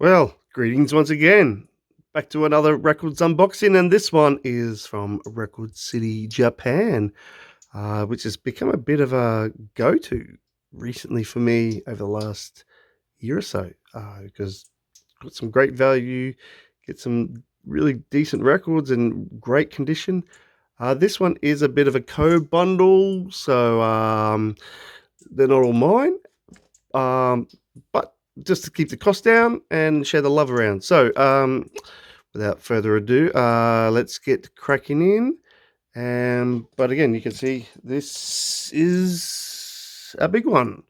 Well, greetings once again. Back to another records unboxing, and this one is from Record City, Japan, which has become a bit of a go-to recently for me over the last year or so, because got some great value, get some really decent records in great condition. This one is a bit of a co-bundle, so they're not all mine, but just to keep the cost down and share the love around. So, without further ado, let's get cracking in. But again, you can see this is a big one.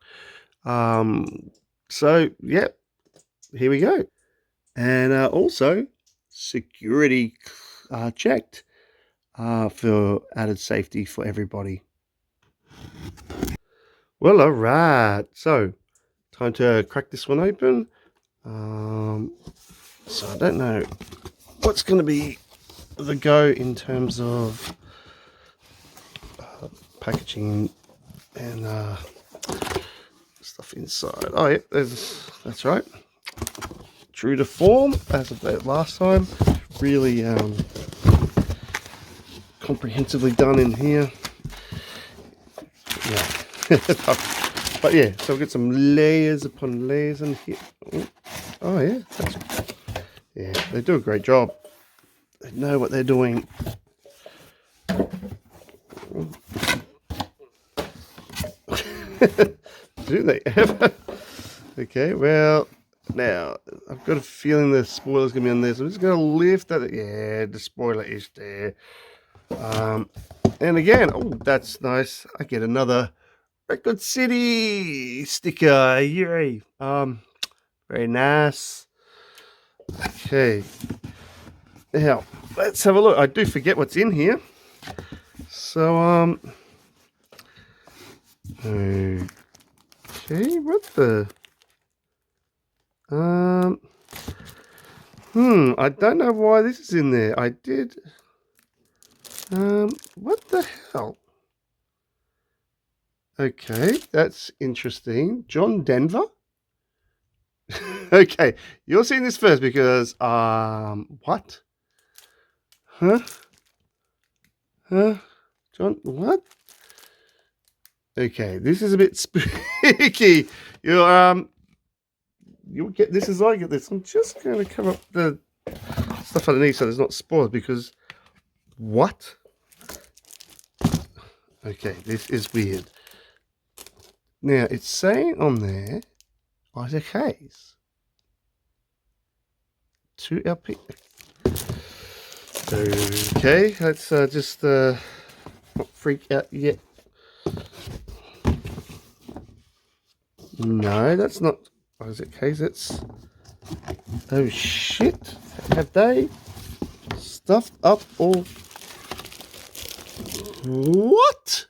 So yeah, here we go. And also security checked for added safety for everybody. Well, all right. So time to crack this one open. So I don't know what's going to be the go in terms of packaging and stuff inside. Oh yeah, that's right. True to form, as of that last time. Really comprehensively done in here. Yeah. But yeah, so we've got some layers upon layers in here. Oh yeah, yeah, they do a great job. They know what they're doing. Do they ever? Okay, well, now I've got a feeling the spoiler's gonna be on there, so I'm just gonna lift that. Yeah, the spoiler is there. And again, oh, that's nice. I get another Record City sticker. Yay! Very nice. Okay, now let's have a look. I do forget what's in here, so okay, what the I don't know why this is in there. I did what the hell? Okay, that's interesting. John Denver. Okay, you're seeing this first because what? Huh? John, what? Okay, this is a bit spooky. You'll get this as I get this. I'm just going to cover up the stuff underneath so there's not spoiled because what? Okay, this is weird. Now it's saying on there Isaac Hayes. 2 LP. Okay, let's just not freak out yet. No, that's not Isaac Hayes. It's oh shit! Have they stuffed up all? What?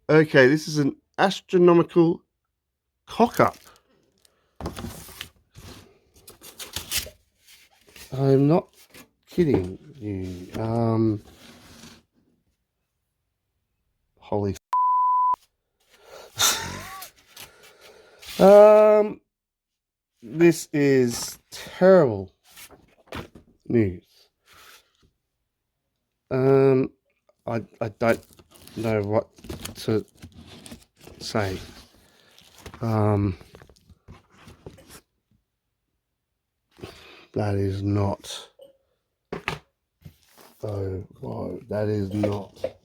Okay, this is an astronomical cock-up. I'm not kidding you. Holy. This is terrible news. I don't know what to say. That is not. Oh, whoa, that is not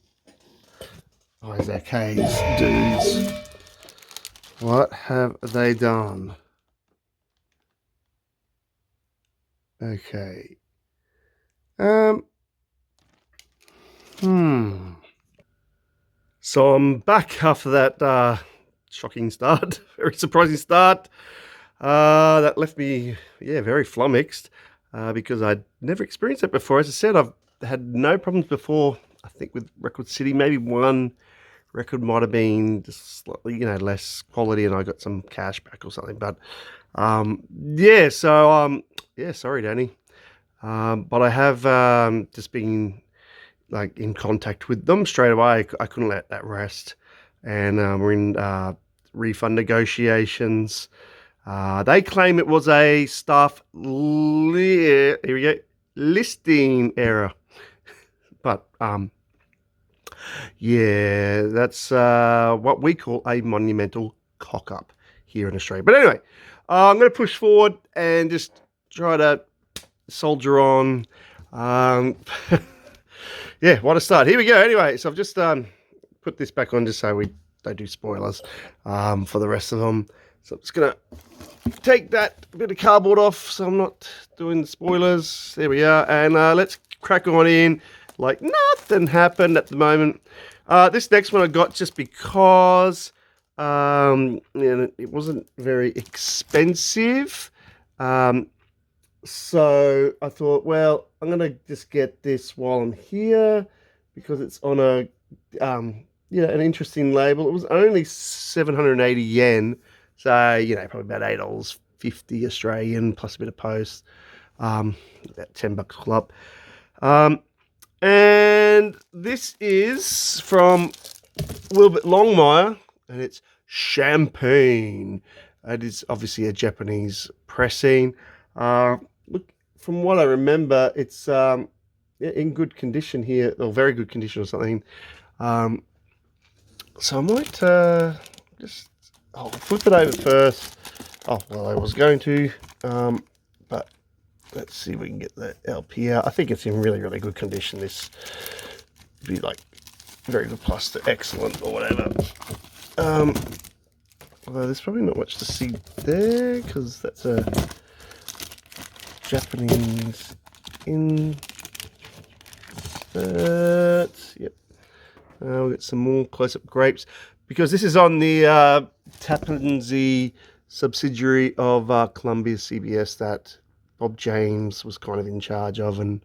Isaac Hayes, dudes. What have they done? Okay. So I'm back after that shocking start, very surprising start. That left me, yeah, very flummoxed because I'd never experienced it before. As I said, I've had no problems before. I think with Record City, maybe one record might have been just slightly, less quality, and I got some cash back or something. But yeah, so yeah, sorry, Danny. But I have just been like in contact with them straight away. I couldn't let that rest, and we're in refund negotiations. They claim it was a staff here we go, listing error. But yeah, that's what we call a monumental cock-up here in Australia. But anyway, I'm going to push forward and just try to soldier on. Yeah, what a start. Here we go. Anyway, so I've just put this back on just so we don't do spoilers for the rest of them. So I'm just going to take that bit of cardboard off so I'm not doing the spoilers. There we are. And let's crack on in like nothing happened at the moment. This next one I got just because it wasn't very expensive. So I thought, well, I'm going to just get this while I'm here because it's on a, an interesting label. It was only 780 yen. So, probably about $8.50 Australian plus a bit of post. About $10 club. And this is from Wilbert Longmire, and it's Champagne. It is obviously a Japanese pressing. Look, from what I remember, it's in good condition here, or very good condition or something. So I might I'll flip it over first. Oh, well, I was going to, but let's see if we can get the LP out. I think it's in really, really good condition. This would be like very good plus to excellent or whatever. Although there's probably not much to see there because that's a Japanese insert. Yep. We'll get some more close-up grapes because this is on the Tappanzee subsidiary of Columbia CBS that Bob James was kind of in charge of and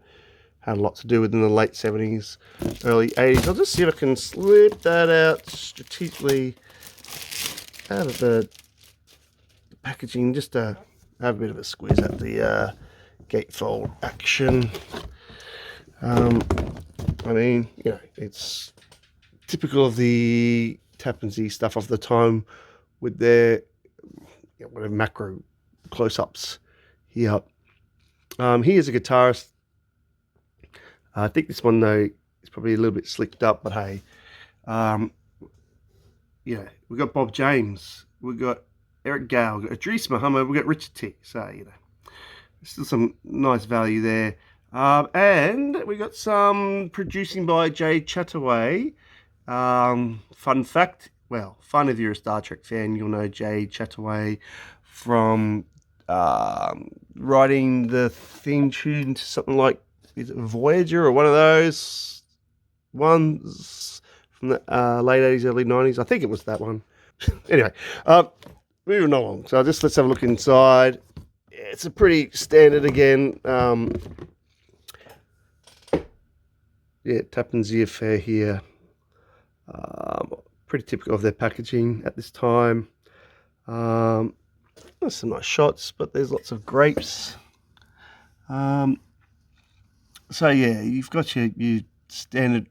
had a lot to do with in the late 70s, early 80s. I'll just see if I can slip that out strategically out of the packaging just to have a bit of a squeeze at the gatefold action. I mean, it's typical of the Tappanzee stuff of the time with their whatever macro close-ups here. He is a guitarist. I think this one though is probably a little bit slicked up, but hey, we've got Bob James, we've got Eric Gale, we've got Idris Muhammad, we've got Richard T. So still some nice value there. And we got some producing by Jay Chataway. Fun fact, well, fun if you're a Star Trek fan, you'll know Jay Chataway from writing the theme tune to something like, is it Voyager or one of those ones from the late 80s, early 90s? I think it was that one. Anyway, moving along. So let's have a look inside. It's a pretty standard again. Tappanzee affair here. Pretty typical of their packaging at this time. There's some nice shots, but there's lots of grapes. So yeah, you've got your standard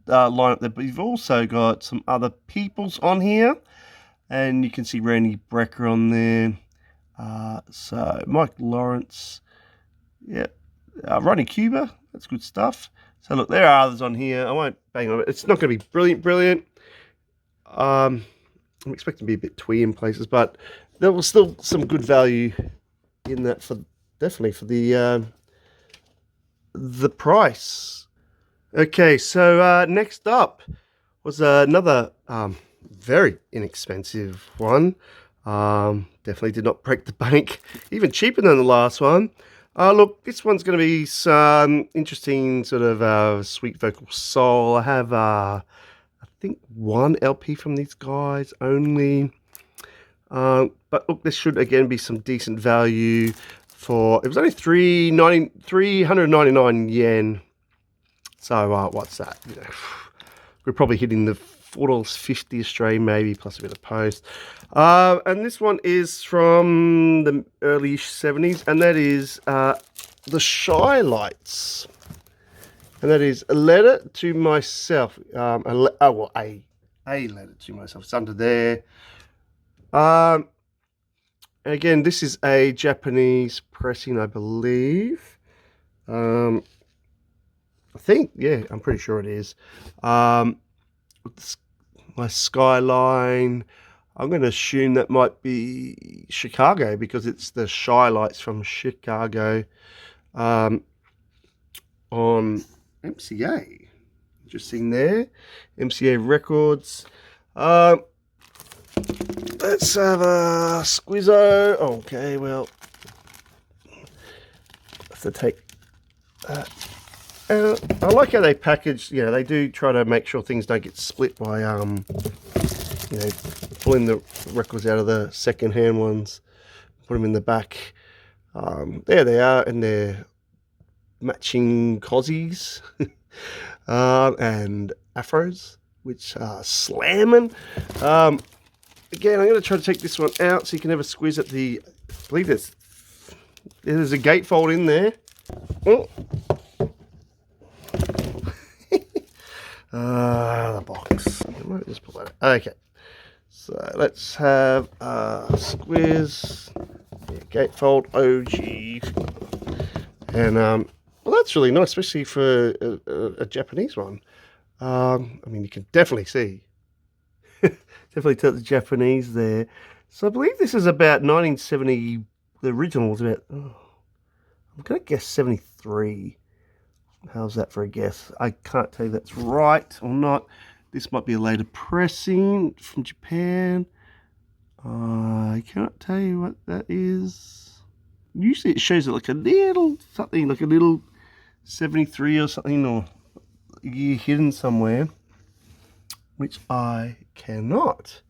lineup there, but you've also got some other peoples on here, and you can see Randy Brecker on there. So Mike Lawrence, Ronnie Cuba, that's good stuff. So look, there are others on here. I won't bang on it. It's not going to be brilliant. I'm expecting to be a bit twee in places, but there was still some good value in that definitely for the price. Okay, so next up was another very inexpensive one. Definitely did not break the bank, even cheaper than the last one. Look, this one's going to be some interesting sort of sweet vocal soul. I have, I think, one LP from these guys only. But look, this should again be some decent value for. It was only 399 yen. So what's that? We're probably hitting the $4.50 Australian maybe, plus a bit of post. And this one is from the early 70s, and that is the Shy Lights. And that is a letter to myself. A letter to myself. It's under there. Again, this is a Japanese pressing, I believe. I think, yeah, I'm pretty sure it is. My skyline, I'm going to assume that might be Chicago because it's the Shy Lights from Chicago on MCA. Interesting there. MCA Records. Let's have a squizzo. Okay, well, have to take that. I like how they package. You know, they do try to make sure things don't get split by you know, pulling the records out of the second-hand ones, put them in the back. There they are, and they're matching cozies and afros, which are slamming. Again, I'm going to try to take this one out so you can have a squeeze at the. I believe there's a gatefold in there. Oh. The box. I might just pull that out. Okay. So let's have a squiz. Yeah, gatefold OG. And well, that's really nice, especially for a Japanese one. I mean, you can definitely see. Definitely tell the Japanese there. So I believe this is about 1970. The original was about, I'm going to guess 73. How's that for a guess? I can't tell you that's right or not. This might be a later pressing from Japan. I can't tell you what that is. Usually it shows it like a little something, like a little 73 or something, or year hidden somewhere, which I cannot.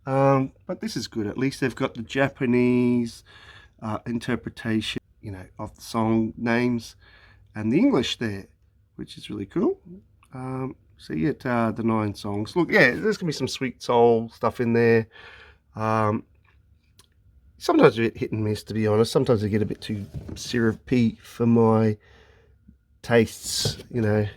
But this is good. At least they've got the Japanese interpretation, you know, of the song names and the English there, which is really cool. So you get the 9 songs. Look, yeah, there's gonna be some sweet soul stuff in there. Sometimes a bit hit and miss, to be honest. Sometimes I get a bit too syrupy for my tastes, you know.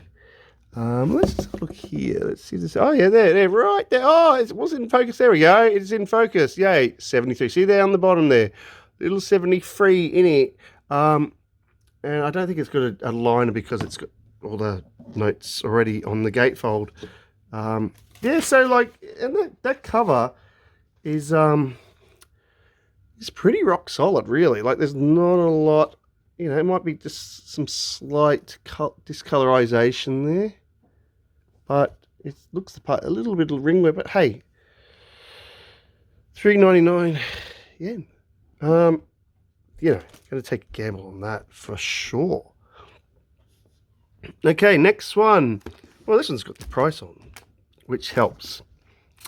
Let's just look here. Let's see this. Oh yeah, there, right there. Oh, it was in focus. There we go. It's in focus. Yay, 73. See there on the bottom there, little 73 in it. And I don't think it's got a liner because it's got all the notes already on the gatefold. Yeah, so like, and that cover is pretty rock solid, really. Like, there's not a lot, you know. It might be just some slight discolorization there, but it looks the part, a little bit of ringwear. But hey, $3.99 yen. You know, going to take a gamble on that for sure. Okay, next one. Well, this one's got the price on, which helps.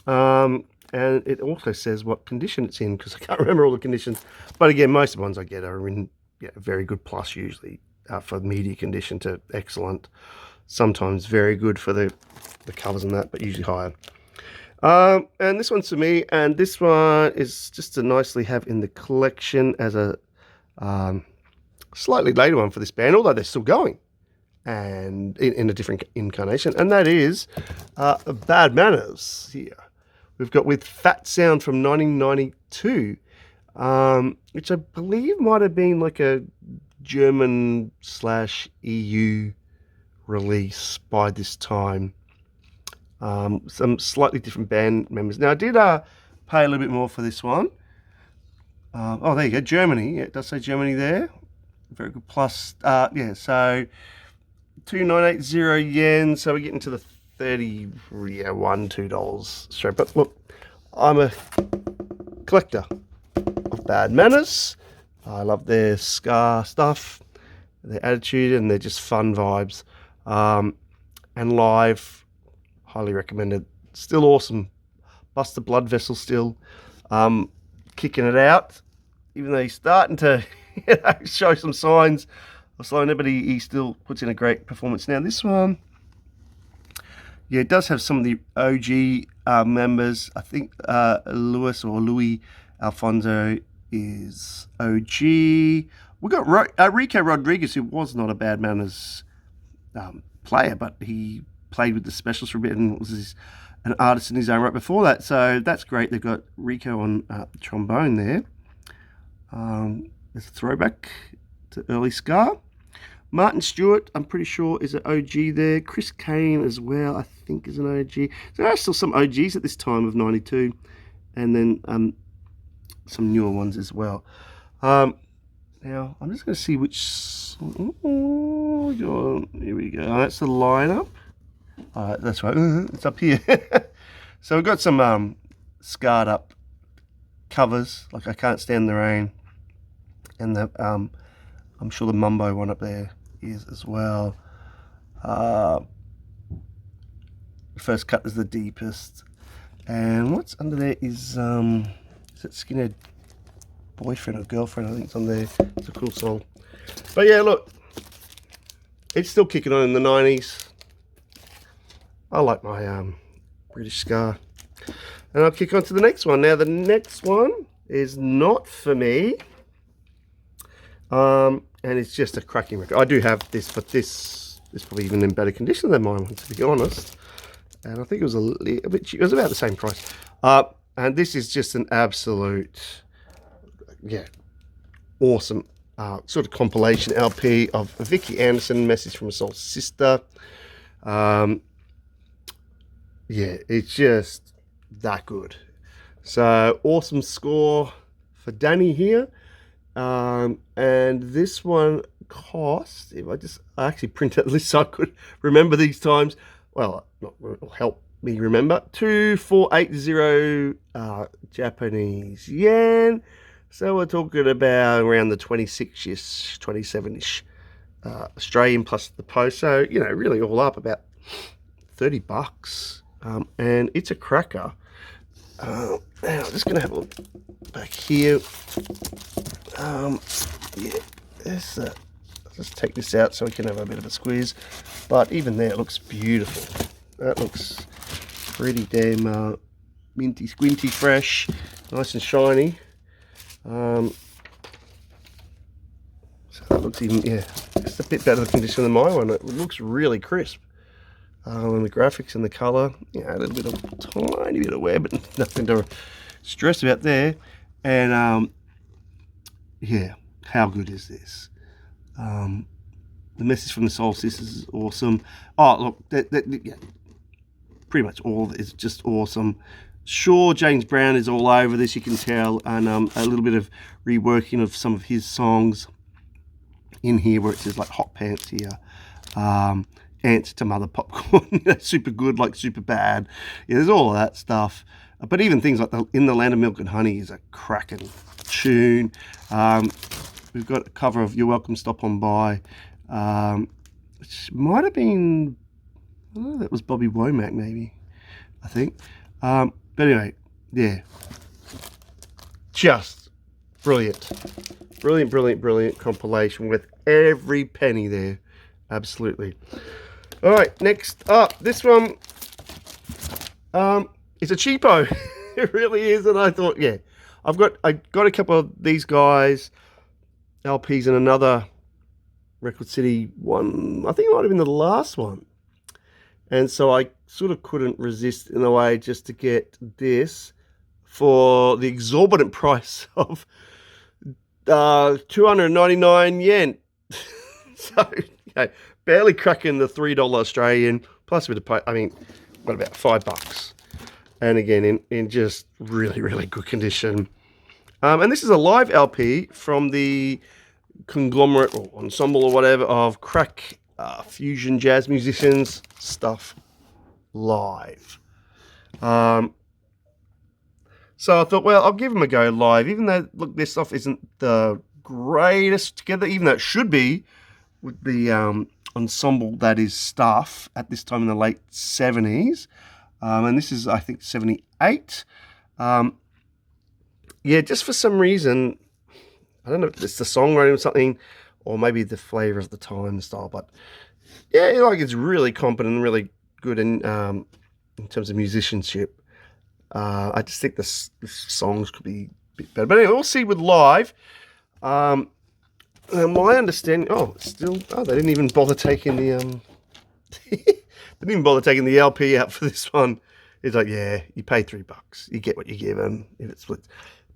And it also says what condition it's in, because I can't remember all the conditions. But again, most of the ones I get are in very good plus, usually for media condition to excellent. Sometimes very good for the covers and that, but usually higher. And this one's to me, and this one is just to nicely have in the collection as a slightly later one for this band, although they're still going, and in a different incarnation, and that is Bad Manners here. We've got with Fat Sound from 1992, which I believe might have been like a German/EU release by this time. Some slightly different band members. Now, I did pay a little bit more for this one. Oh, there you go, Germany. Yeah, it does say Germany there. Very good plus. Yeah, so 2,980 yen. So we're getting to the $2 straight. But look, I'm a collector of Bad Manners. I love their ska stuff, their attitude, and they're just fun vibes. And live, highly recommended. Still awesome. Buster Blood Vessel still kicking it out, even though he's starting to show some signs of slowing it, but he still puts in a great performance. Now this one, yeah, it does have some of the OG members. I think Louis Alfonso is OG. We got Rico Rodriguez, who was not a Bad Manners player, but he played with the Specials for a bit and was an artist in his own right before that. So that's great. They've got Rico on trombone there. It's a throwback to early ska. Martin Stewart, I'm pretty sure, is an OG there. Chris Kane as well, I think, is an OG. There are still some OGs at this time of 92, and then some newer ones as well. Now, I'm just going to see which... Oh, here we go. Oh, that's the lineup. That's right. It's up here. So we've got some scarred up covers, like I Can't Stand the Rain. And I'm sure the Mumbo one up there is as well. The first cut is the deepest. And what's under there is it Skinhead Boyfriend or Girlfriend? I think it's on there. It's a cool song. But yeah, look, it's still kicking on in the 90s. I like my British ska. And I'll kick on to the next one. Now, the next one is not for me. And it's just a cracking record. I do have this, but this is probably even in better condition than mine, to be honest. And I think it was a little bit cheap. It was about the same price. And this is just an absolute, yeah, awesome sort of compilation LP of Vicky Anderson, Message from a Soul Sister. Yeah, it's just that good. So awesome score for Danny here. And this one cost, if I actually print out the list so I could remember these times. Well, it'll help me remember. 2480 Japanese yen. So we're talking about around the 26-ish, 27-ish Australian plus the post. So, you know, really all up about 30 bucks. And it's a cracker. Now, I'm just going to have a look back here. Yeah, I'll just take this out so we can have a bit of a squeeze. But even there, it looks beautiful. That looks pretty damn minty, squinty, fresh, nice and shiny. So that looks even, yeah, just a bit better condition than my one. It looks really crisp. And the graphics and the colour, yeah, a little bit of, tiny bit of wear, but nothing to stress about there. And yeah, how good is this? The Message from the Soul Sisters is awesome. Oh, look, yeah, pretty much all of it is just awesome. Sure, James Brown is all over this, you can tell, and a little bit of reworking of some of his songs in here, where it says like Hot Pants here. Answer to Mother Popcorn, you know, super good, like super bad. Yeah, there's all of that stuff. But even things like In the Land of Milk and Honey is a cracking tune. We've got a cover of You're Welcome, Stop On By, which might have been, oh, that was Bobby Womack maybe, I think. But anyway, yeah, just brilliant. Brilliant, brilliant, brilliant compilation with every penny there. Absolutely. All right, next up, this one is a cheapo. It really is, and I thought, yeah, I got a couple of these guys LPs in another Record City one. I think it might have been the last one, and so I sort of couldn't resist in a way just to get this for the exorbitant price of 299 yen. So, okay, barely cracking the $3 Australian, plus a bit of pay. I mean, what about $5? And again, in just really, really good condition. And this is a live LP from the conglomerate or ensemble or whatever of crack fusion jazz musicians stuff live. So I thought, well, I'll give them a go live, even though, look, this stuff isn't the greatest together, even though it should be with the ensemble that is Stuff at this time in the late 70s. And this is, I think, 78. Yeah, just for some reason, I don't know if it's the songwriting or something, or maybe the flavour of the time and style, but yeah, like it's really competent and really good in terms of musicianship. I just think the songs could be a bit better. But anyway, we'll see with live. My understanding, they didn't even bother taking the LP out for this one. It's like, yeah, you pay $3, you get what you give, and if it splits.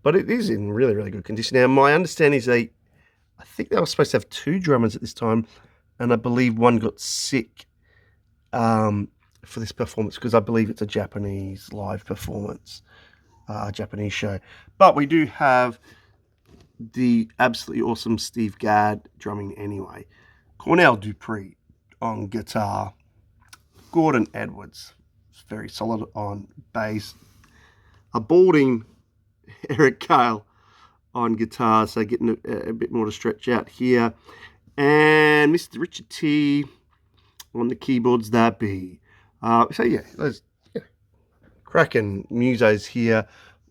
but it is in really, really good condition. Now, my understanding is I think they were supposed to have 2 drummers at this time, and I believe one got sick for this performance because I believe it's a Japanese live performance, Japanese show. But we do have the absolutely awesome Steve Gadd drumming anyway. Cornell Dupree on guitar. Gordon Edwards, very solid on bass. A balding Eric Cale on guitar, so getting a bit more to stretch out here. And Mr. Richard T on the keyboards, that be. So yeah, those cracking musos here.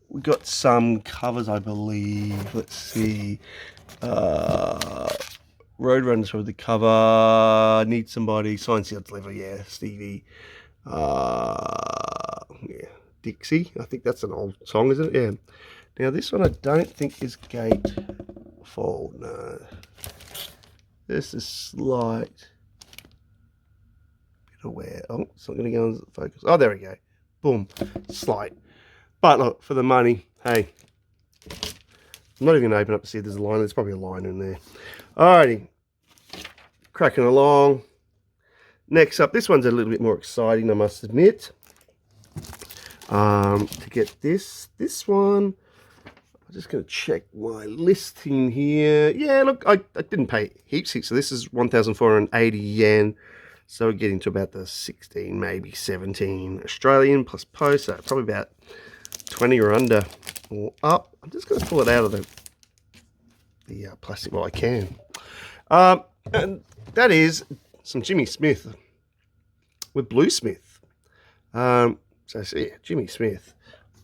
We got some covers, I believe. Let's see. Roadrunners for the cover. Need Somebody. Sign Sealed Deliver. Yeah, Stevie. Yeah, Dixie. I think that's an old song, isn't it? Yeah. Now this one I don't think is gatefold. No. This is slight bit of wear. Oh, it's not going to go on focus. Oh, there we go. Boom. Slight. But look, for the money, hey. I'm not even going to open up to see if there's a line. There's probably a line in there. Alrighty. Cracking along. Next up, this one's a little bit more exciting, I must admit. To get this one, I'm just going to check my listing here. Yeah, look, I didn't pay heaps. So this is 1,480 yen. So we're getting to about the 16, maybe 17 Australian plus post. So probably about 20 or under or up. I'm just going to pull it out of the plastic while I can. And that is some Jimmy Smith with Bluesmith. So yeah, Jimmy Smith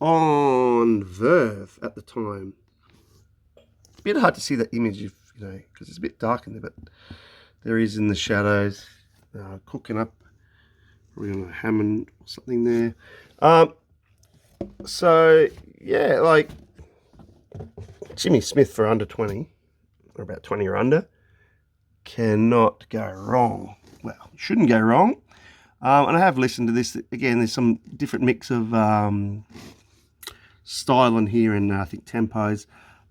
on Verve at the time. A bit hard to see that image, if you know, because it's a bit dark in there, but there he is in the shadows, cooking up a Hammond or something there. So yeah, like Jimmy Smith for under 20, or about 20 or under, cannot go wrong. Well, shouldn't go wrong. And I have listened to this. Again, there's some different mix of style in here and I think tempos,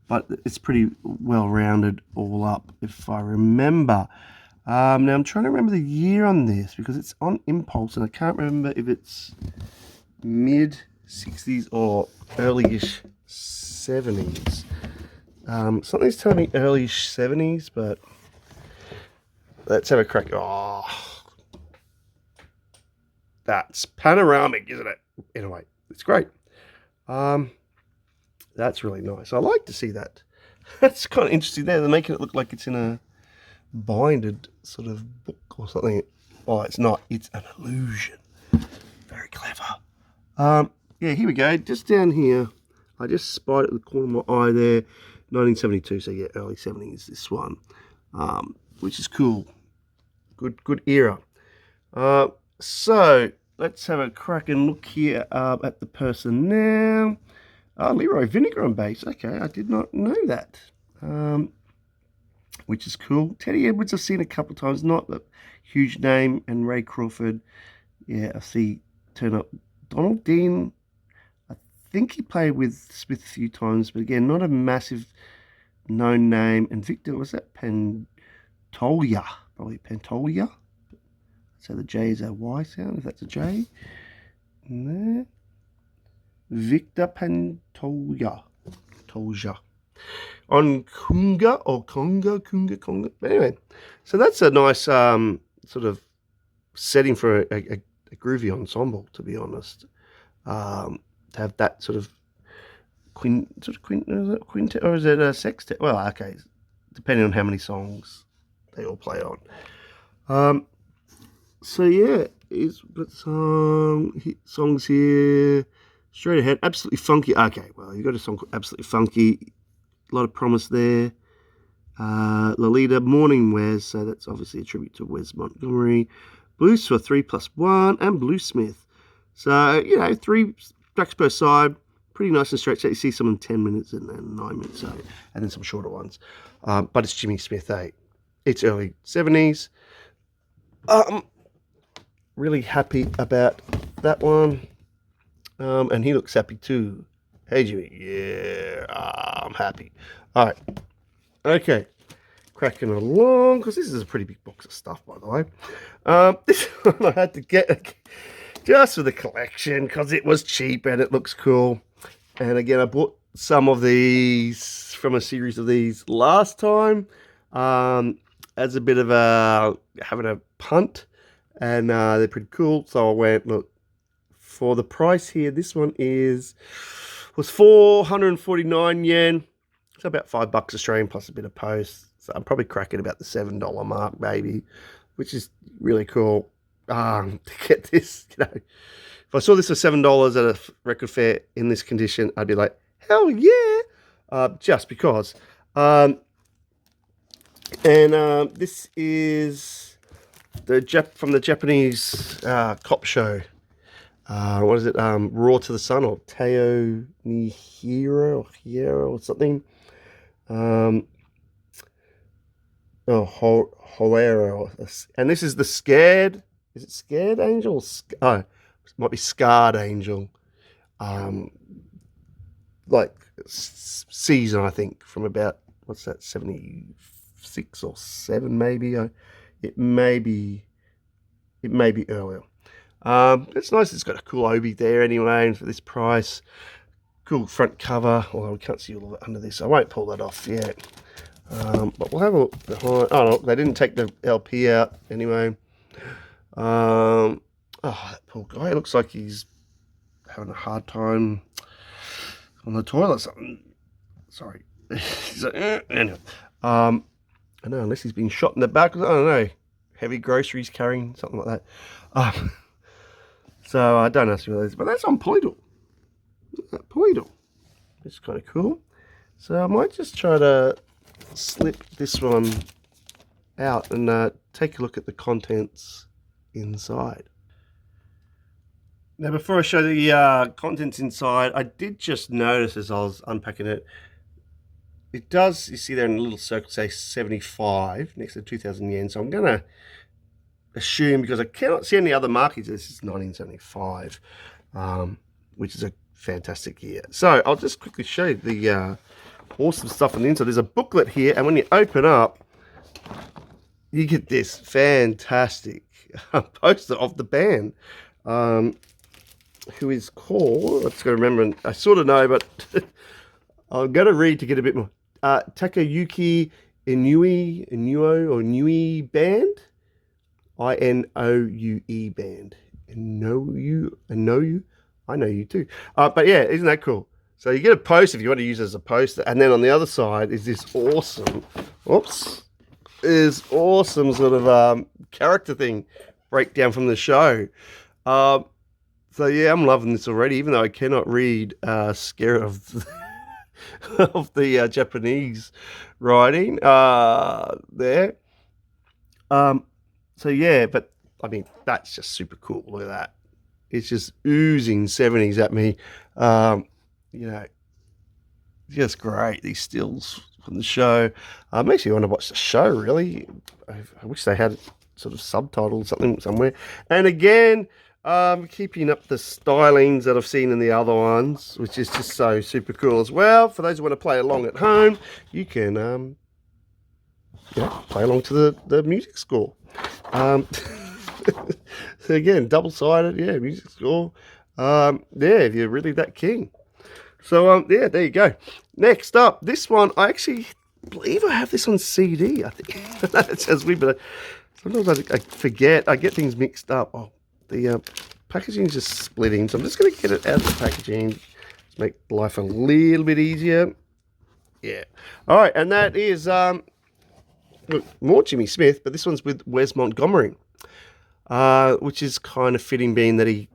but it's pretty well rounded all up, if I remember. Now I'm trying to remember the year on this because it's on Impulse and I can't remember if it's mid 60s or early-ish 70s. Something's telling me early-ish 70s, but let's have a crack. Oh, that's panoramic, isn't it? Anyway, it's great. That's really nice. I like to see that. That's kind of interesting there. They're making it look like it's in a binded sort of book or something. Oh, it's not. It's an illusion. Very clever. Yeah, here we go. Just down here, I just spied at the corner of my eye there. 1972, so yeah, early 70s, this one, which is cool. Good era. So let's have a crack and look here at the person now. Leroy Vinegar on bass. Okay, I did not know that. Which is cool. Teddy Edwards I've seen a couple of times, not a huge name. And Ray Crawford, yeah, I see turn up. Donald Dean, I think he played with Smith a few times, but again, not a massive known name. And Victor, was that Pantoja? Probably Pantoja. So the J is a Y sound, if that's a J. And there. Victor Pantoja. Tolja. On Kunga or Conga. But anyway, so that's a nice sort of setting for a groovy ensemble, to be honest. To have that sort of quintet, or is it a sextet? Well, okay, depending on how many songs they all play on. So yeah, it's got some hit songs here. Straight ahead, Absolutely Funky. Okay, well, you got a song called Absolutely Funky. A lot of promise there. Lolita, Morning Wes, so that's obviously a tribute to Wes Montgomery. Blues for 3+1, and Bluesmith. So, you know, 3 tracks per side. Pretty nice and stretched out. You see some in 10 minutes and then 9 minutes, so, and then some shorter ones. But it's Jimmy Smith, It's early 70s. Really happy about that one. And he looks happy too, Hey, Jimmy. Yeah, I'm happy. All right. Okay. Cracking along, because this is a pretty big box of stuff, by the way. This one I had to get just for the collection because it was cheap and it looks cool. And again, I bought some of these from a series of these last time as a bit of a having a punt, and they're pretty cool. So I went, look, for the price here, this one was 449 yen. So about $5 Australian plus a bit of post. So I'm probably cracking about the $7 mark, maybe, which is really cool. To get this, if I saw this for $7 at a record fair in this condition, I'd be like, hell yeah, just because. This is from the Japanese cop show. What is it? Raw to the Sun or Teo Nihiro or something. Hoero. And this is the Scared. Is it Scared Angel? Oh, it might be Scarred Angel. Like season, I think, from about, what's that, 76 or 7 maybe. It may be earlier. It's nice. It's got a cool obi there anyway, and for this price, cool front cover. Although we can't see all of it under this, I won't pull that off yet. But we'll have a look behind. Oh no, they didn't take the LP out anyway. Oh, that poor guy. It looks like he's having a hard time on the toilet or something. Sorry. He's like, anyway. I know, unless he's been shot in the back. I don't know. Heavy groceries carrying, something like that. So I don't ask you what that is, but that's on Poidle. Poidle. It's kind of cool. So I might just try to slip this one out and take a look at the contents inside. Now, before I show the contents inside, I did just notice as I was unpacking it, it does, you see there in a little circle, say 75 next to 2,000 yen. So I'm going to assume, because I cannot see any other markings, this is 1975, which is a fantastic year. So I'll just quickly show you the awesome stuff on the inside. There's a booklet here, and when you open up, you get this fantastic poster of the band, who is called, let's go remember, I sort of know, but I'm going to read to get a bit more. Takayuki Inouye Band. INOUE Band. I know you too. But yeah, isn't that cool? So you get a poster if you want to use it as a poster, and then on the other side is this awesome, sort of character thing breakdown from the show. So yeah, I'm loving this already, even though I cannot read scare of of the Japanese writing there. So yeah, but I mean, that's just super cool. Look at that. It's just oozing 70s at me. Just great. These stills from the show. Makes you want to watch the show, really. I wish they had sort of subtitles, something somewhere. And again, keeping up the stylings that I've seen in the other ones, which is just so super cool as well. For those who want to play along at home, you can play along to the music score. So again, double-sided, music score. If you're really that keen. So there you go. Next up, this one, I actually believe I have this on CD. I think that sounds weird, but sometimes I forget. I get things mixed up. Oh, the packaging is just splitting, so I'm just going to get it out of the packaging to make life a little bit easier. Yeah. All right, and that is look, more Jimmy Smith, but this one's with Wes Montgomery, which is kind of fitting, being that he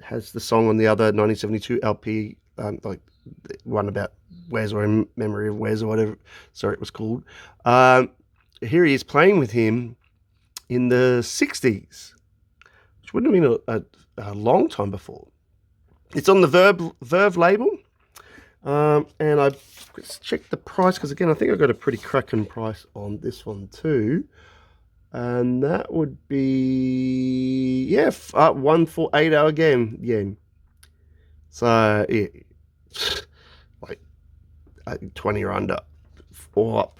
has the song on the other 1972 LP, like one about Wes, or in memory of Wes, or whatever. Sorry, it was called. Here he is playing with him in the 60s, which wouldn't have been a long time before. It's on the Verve label. And I checked the price, because again, I think I got a pretty cracking price on this one too. And that would be, 148 hour game yen. So yeah, 20 or under, or up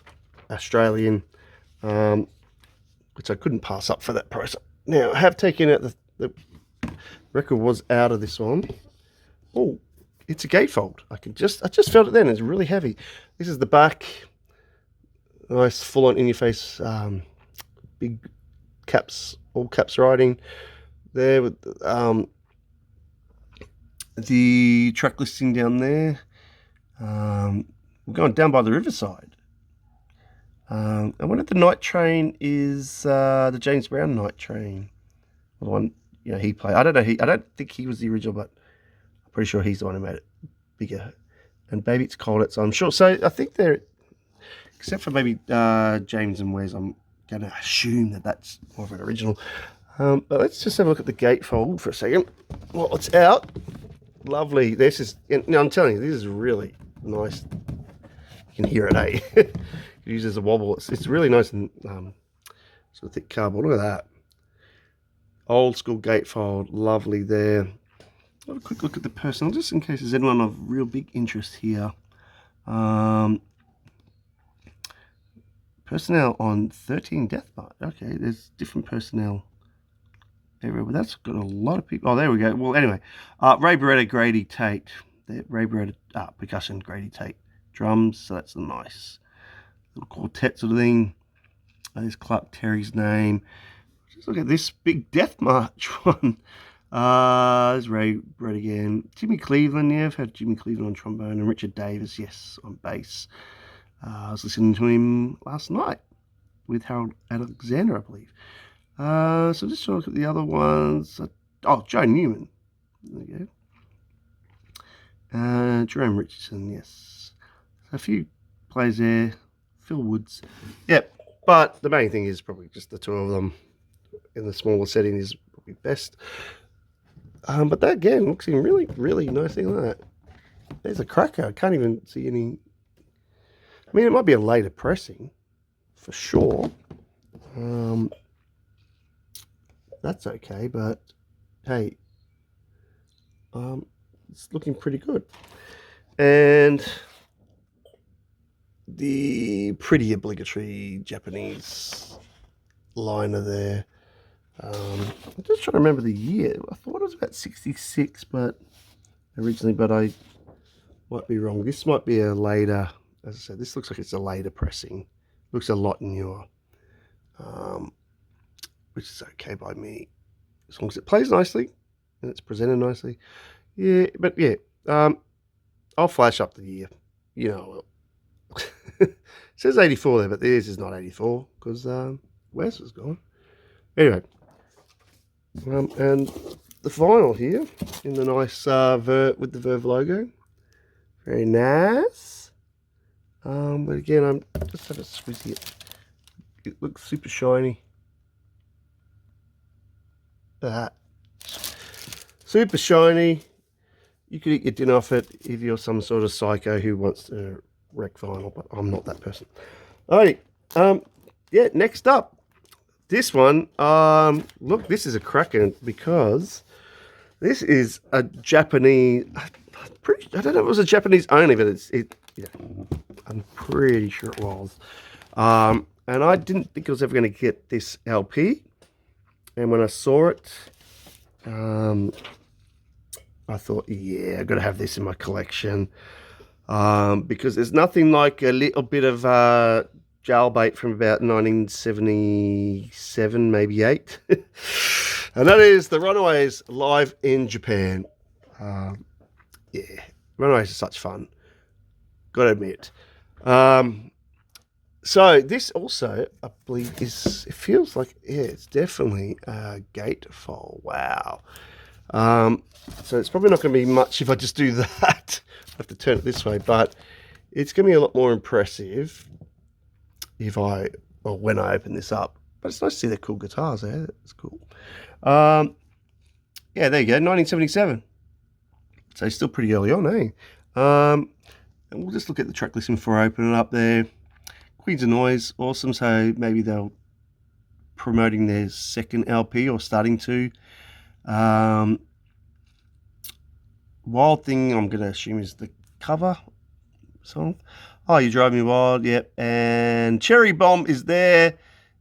Australian, which I couldn't pass up for that price. Now, I have taken out the record was out of this one. Oh, it's a gatefold. I just felt it then. It's really heavy. This is the back. Nice full-on in-your-face, big caps, all caps writing there with the track listing down there. We're going down by the riverside. And one of the night train is the James Brown night train. The one he played. I don't think he was the original, but I'm pretty sure he's the one who made it bigger. And Baby It's Cold Outside, I'm sure. So I think they're, except for maybe James and Wes, I'm going to assume that that's more of an original. But let's just have a look at the gatefold for a second. Well, it's out. Lovely. This is, I'm telling you, this is really nice. You can hear it, eh? You use it as a wobble. It's really nice and sort of thick cardboard. Look at that. Old school gatefold. Lovely there. Have a quick look at the personal, just in case there's anyone of real big interest here. Personnel on 13 Death March. Okay, there's different personnel everywhere, but that's got a lot of people. Oh, there we go. Well, anyway, Ray Beretta, Grady Tate. Ray Beretta, percussion, Grady Tate. Drums, so that's a nice little quartet sort of thing. There's Clark Terry's name. Just look at this big Death March one. There's Ray Beretta again. Jimmy Cleveland, yeah, I've had Jimmy Cleveland on trombone, and Richard Davis, yes, on bass. I was listening to him last night with Harold Alexander, I believe. So just trying to look at the other ones. Oh, Joe Newman. There you go. Jerome Richardson, yes. A few plays there. Phil Woods. Yep. But the main thing is probably just the two of them in the smaller setting is probably best. But that again looks in really, really nice thing like that. There's a cracker. I can't even see any. I mean, it might be a later pressing for sure. That's okay, but hey, it's looking pretty good. And the pretty obligatory Japanese liner there. I'm just trying to remember the year. I thought it was about 66, but originally, but I might be wrong. This might be a later, as I said, this looks like it's a later pressing. Looks a lot newer, which is okay by me, as long as it plays nicely and it's presented nicely. Yeah, but yeah, I'll flash up the year. You know, it says 84 there, but this is not 84 because Wes was gone. Anyway, and the vinyl here in the nice with the Verve logo, very nice. But again, I'm just have a squeezy it. It looks super shiny. That super shiny. You could eat your dinner off it if you're some sort of psycho who wants to wreck vinyl, but I'm not that person. Alrighty, yeah. Next up, this one. Look, this is a cracker because this is a Japanese. I don't know if it was a Japanese only, but yeah, I'm pretty sure it was. And I didn't think I was ever going to get this LP. And when I saw it, I thought, yeah, I've got to have this in my collection. Because there's nothing like a little bit of jailbait from about 1977, maybe 8. And that is the Runaways live in Japan. Yeah, Runaways are such fun. Got to admit. So this also, I believe, it feels like, yeah, it's definitely a gatefold. Wow. So it's probably not going to be much if I just do that. I have to turn it this way, but it's going to be a lot more impressive when I open this up. But it's nice to see the cool guitars there. That's cool. Yeah, there you go, 1977. So still pretty early on, eh? And we'll just look at the track listing before I open it up there. Queens of Noise, awesome. So maybe they're promoting their second LP or starting to. Wild Thing, I'm going to assume is the cover. song. Oh, You Drive Me Wild, yep. And Cherry Bomb is there,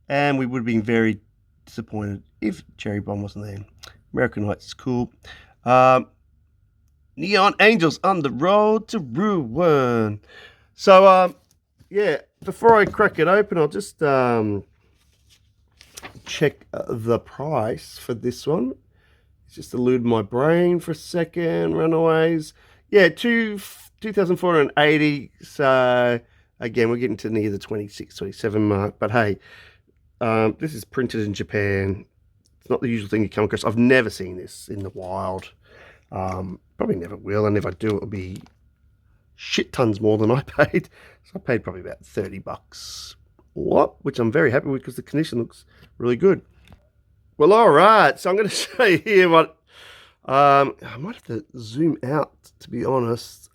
and we would have been very disappointed if Cherry Bomb wasn't there. American Heights is cool. Neon Angels on the Road to Ruin. So, yeah, before I crack it open, I'll just check the price for this one. Just elude my brain for a second. Runaways. Yeah, 2,480. So, again, we're getting to near the 26, 27 mark. But hey, this is printed in Japan. It's not the usual thing you come across. I've never seen this in the wild. Probably never will. And if I do, it'll be shit tons more than I paid. So I paid probably about $30. Which I'm very happy with because the condition looks really good. Well, all right. So I'm going to show you here what I might have to zoom out, to be honest,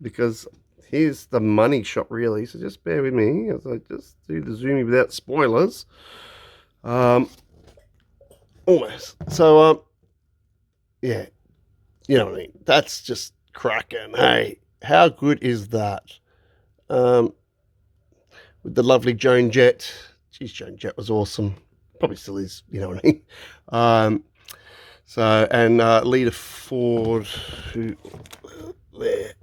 because here's the money shot, really. So just bear with me as I just do the zooming without spoilers. Almost. So, yeah, you know what I mean. That's just cracking. Hey, how good is that? With the lovely Joan Jett. Geez, Joan Jett was awesome. Probably still is, you know what I mean. So, and Lita Ford, who, there,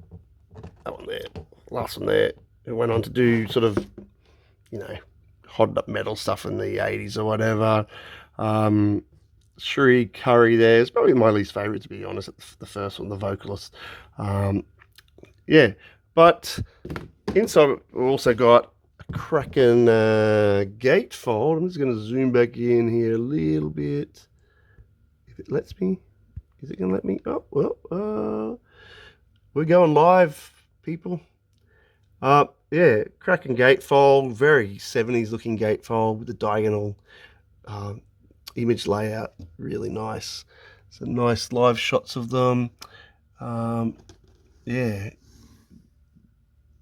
that one there, last one there, who went on to do sort of, you know, hot up metal stuff in the 80s or whatever. Sheree Curry there is probably my least favourite, to be honest, the first one, the vocalist. Yeah, but inside we've also got a cracking gatefold. I'm just going to zoom back in here a little bit. If it lets me. Is it going to let me? Oh, well, we're going live, people. Yeah, cracking gatefold, very 70s looking gatefold with the diagonal image layout, really nice. Some nice live shots of them. Yeah,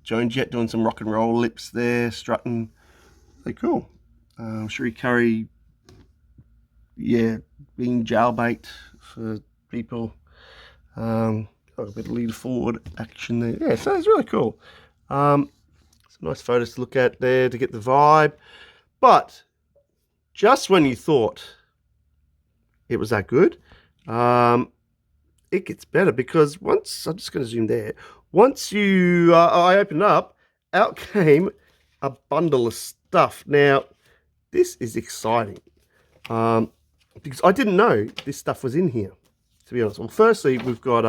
Joan Jett doing some rock and roll lips there, strutting. Really cool. Sheree Curry, yeah, being jailbait for people. Got a bit of lead forward action there. Yeah, so it's really cool. Some nice photos to look at there to get the vibe. But just when you thought it was that good, it gets better, because once, I'm just going to zoom there, once you, I opened up, out came a bundle of stuff. Now, this is exciting, because I didn't know this stuff was in here, to be honest. Well, firstly, we've got,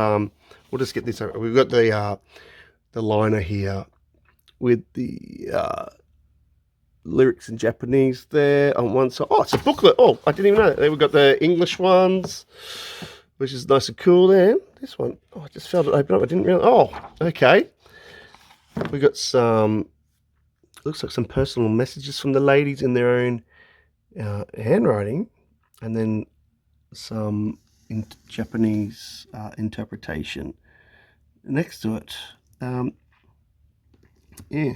we'll just get this over. We've got the liner here with the lyrics in Japanese there on one side. Oh, it's a booklet. Oh, I didn't even know that. There we've got the English ones, which is nice and cool there. This one, oh, I just felt it open up. I didn't realize. Oh, okay. We got some, looks like some personal messages from the ladies in their own handwriting, and then some in Japanese interpretation next to it. Yeah.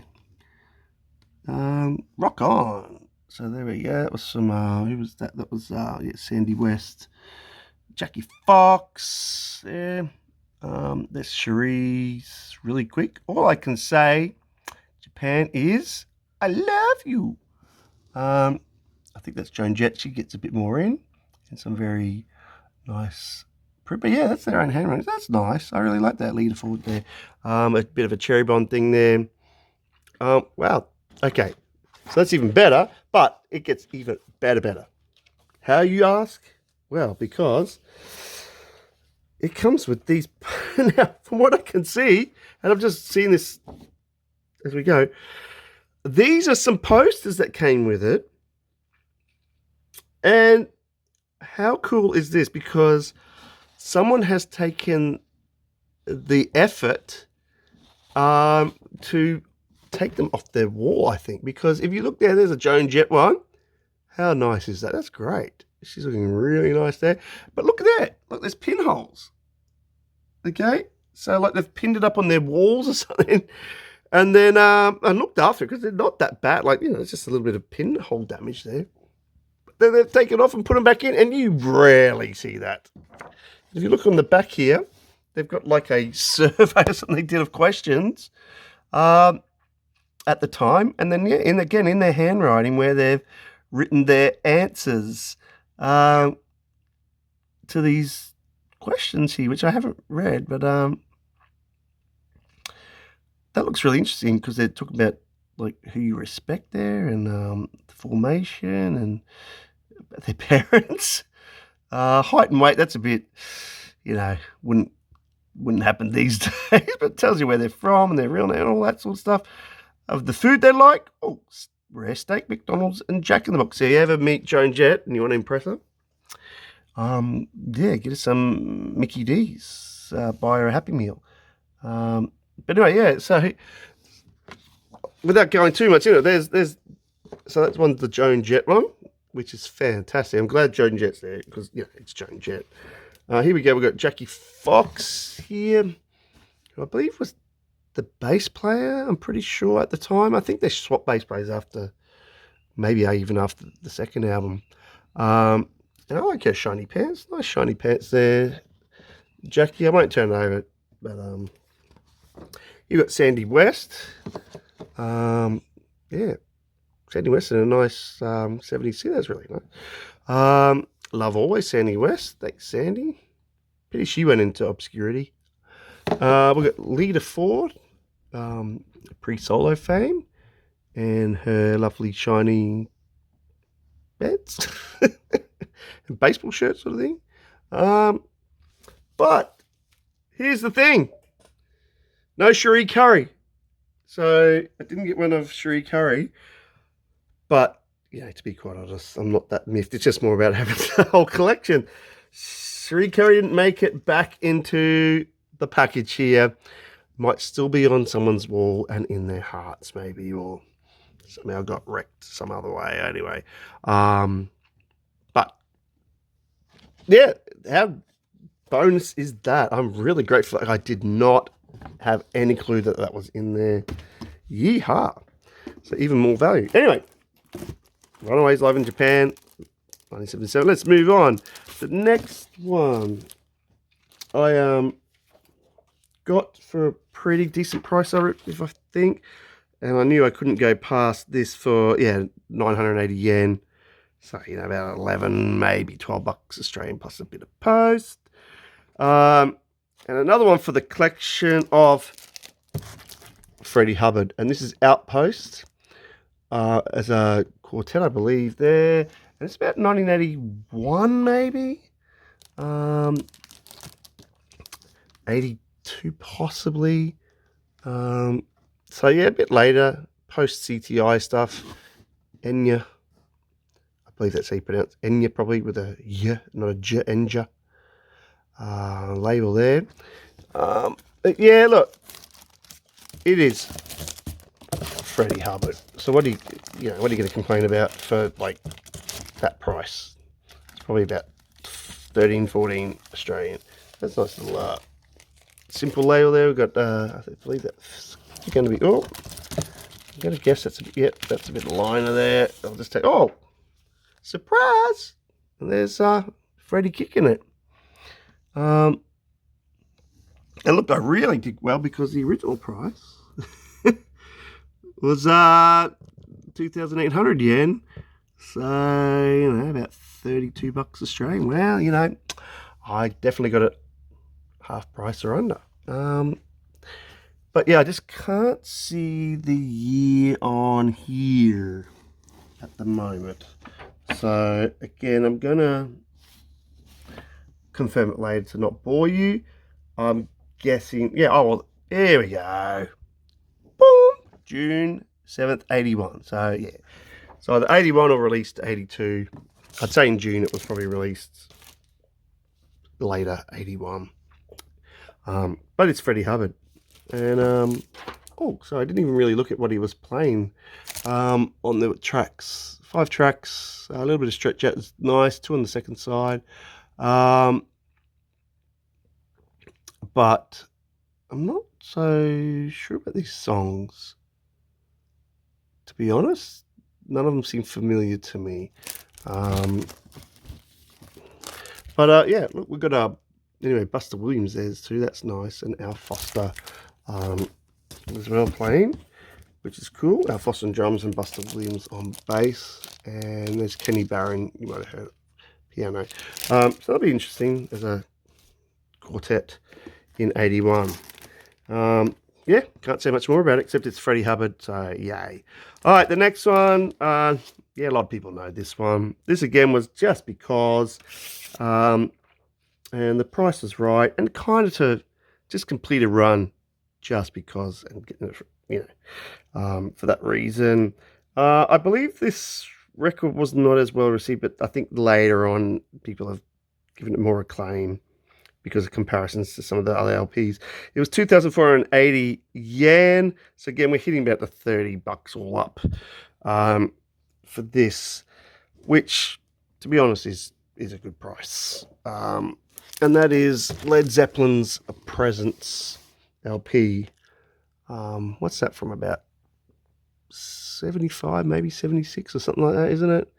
Rock on. So there we go. That was some, who was that? That was, yeah, Sandy West. Jackie Fox. Yeah. There's Cherie's really quick. All I can say, Japan, is I love you. I think that's Joan Jett. She gets a bit more in. And some very nice print. But yeah, that's their own handwriting. That's nice. I really like that leader forward there. A bit of a cherry bomb thing there. Wow. Okay. So that's even better, but it gets even better. How, you ask? Well, because it comes with these. Now, from what I can see, and I've just seen this as we go, these are some posters that came with it. And how cool is this? Because someone has taken the effort to take them off their wall, I think. Because if you look there, there's a Joan Jett one. How nice is that? That's great. She's looking really nice there. But look at that. Look, there's pinholes. Okay? So, like, they've pinned it up on their walls or something. And then I looked after it, because they're not that bad. Like, you know, it's just a little bit of pinhole damage there. But then they've taken it off and put them back in, and you rarely see that. If you look on the back here, they've got like a survey or something they did of questions. at the time. And then, yeah, in their handwriting where they've written their answers to these questions here, which I haven't read, but that looks really interesting because they're talking about like who you respect there and the formation and their parents. Height and weight, that's a bit, wouldn't happen these days, but it tells you where they're from and their real name and all that sort of stuff. Of the food they like, rare steak, McDonald's, and Jack in the Box. So you ever meet Joan Jett and you want to impress her? Get her some Mickey D's, buy her a Happy Meal. But anyway, yeah, so without going too much into it, so that's one's the Joan Jett one, which is fantastic. I'm glad Joan Jett's there because, it's Joan Jett. Here we go. We've got Jackie Fox here, who I believe was the bass player, I'm pretty sure, at the time. I think they swapped bass players maybe even after the second album. And I like her shiny pants. Nice shiny pants there, Jackie. I won't turn it over, but you got Sandy West. Sandy West in a nice 70s suit. That's really nice. Love Always, Sandy West. Thanks, Sandy. Pity she went into obscurity. We've got Lita Ford, pre-solo fame, and her lovely shiny pants and baseball shirt sort of thing. But here's the thing. No Cherie Curry. So I didn't get one of Cherie Curry, but to be quite honest, I'm not that miffed. It's just more about having the whole collection. Cherie Curry didn't make it back into the package here. Might still be on someone's wall and in their hearts, maybe, or somehow got wrecked some other way. Anyway, but yeah, how bonus is that? I'm really grateful. I did not have any clue that was in there. Yeehaw! So even more value. Anyway, Runaways Live in Japan, 1977. Let's move on. The next one I got for a pretty decent price, if I think, and I knew I couldn't go past this for 980 yen. So about 11, maybe $12 Australian plus a bit of post. And another one for the collection of Freddie Hubbard, and this is Outpost as a quartet, I believe there, and it's about 1981 maybe, 82 possibly. So yeah, a bit later, post CTI stuff. Enya, I believe that's how you pronounce Enya, probably with a y, not a j, Enja. Label there. But yeah, look, it is Freddie Hubbard. So what are you going to complain about for like that price? It's probably about 13, 14 Australian. That's nice little simple label there. We've got I believe that's going to be, I'm going to guess that's that's a bit liner there. I'll just take, surprise! And there's Freddie kicking it. And look, I really did well because the original price was 2,800 yen. So, about $32 Australian. Well, I definitely got it half price or under. But yeah, I just can't see the year on here at the moment. So again, I'm gonna confirm it later to not bore you. I'm guessing, here we go. Boom! June 7th, 81. So yeah. So either 81 or released 82. I'd say in June it was probably released later, 81. But it's Freddie Hubbard. And so I didn't even really look at what he was playing on the tracks. 5 tracks, a little bit of stretch out is nice, 2 on the second side. But I'm not so sure about these songs, to be honest. None of them seem familiar to me. But yeah, look, we've got anyway, Buster Williams there's too. That's nice. And Al Foster as well playing, which is cool. Alphonse on drums and Buster Williams on bass. And there's Kenny Barron, you might have heard, piano. So that'll be interesting as a quartet in 81. Yeah, can't say much more about it, except it's Freddie Hubbard, so yay. All right, the next one, yeah, a lot of people know this one. This, again, was just because, and the price was right, and kind of to just complete a run just because, and for that reason. I believe this record was not as well received, but I think later on people have given it more acclaim because of comparisons to some of the other LPs. It was 2,480 yen. So again, we're hitting about the $30 all up for this, which, to be honest, is a good price. And that is Led Zeppelin's Presence LP. What's that from, about 75, maybe 76 or something like that, isn't it?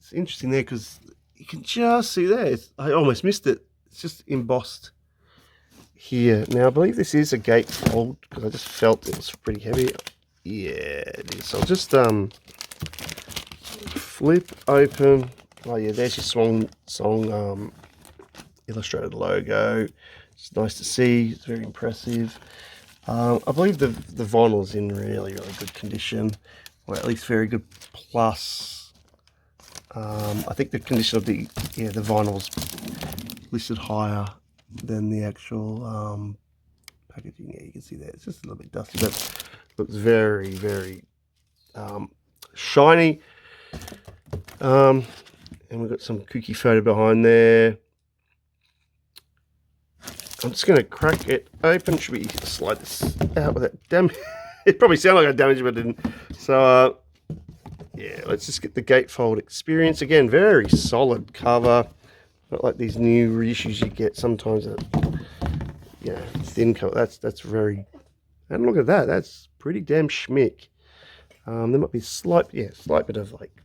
It's interesting there because you can just see there. I almost missed it. It's just embossed here. Now, I believe this is a gatefold because I just felt it was pretty heavy. Yeah, it is. So I'll just flip open. Oh, yeah, there's your song illustrated logo. It's nice to see. It's very impressive. I believe the vinyl's in really, really good condition, or at least very good plus. I think the condition of the vinyl's listed higher than the actual packaging. Yeah, you can see that it's just a little bit dusty, but looks very, very shiny. And we've got some kooky photo behind there. I'm just going to crack it open. Should we slide this out without damage? It probably sounded like I damaged it, but I didn't. So, yeah, let's just get the gatefold experience. Again, very solid cover. Not like these new reissues you get sometimes. Thin cover. That's very... And look at that. That's pretty damn schmick. There might be a slight bit of, like,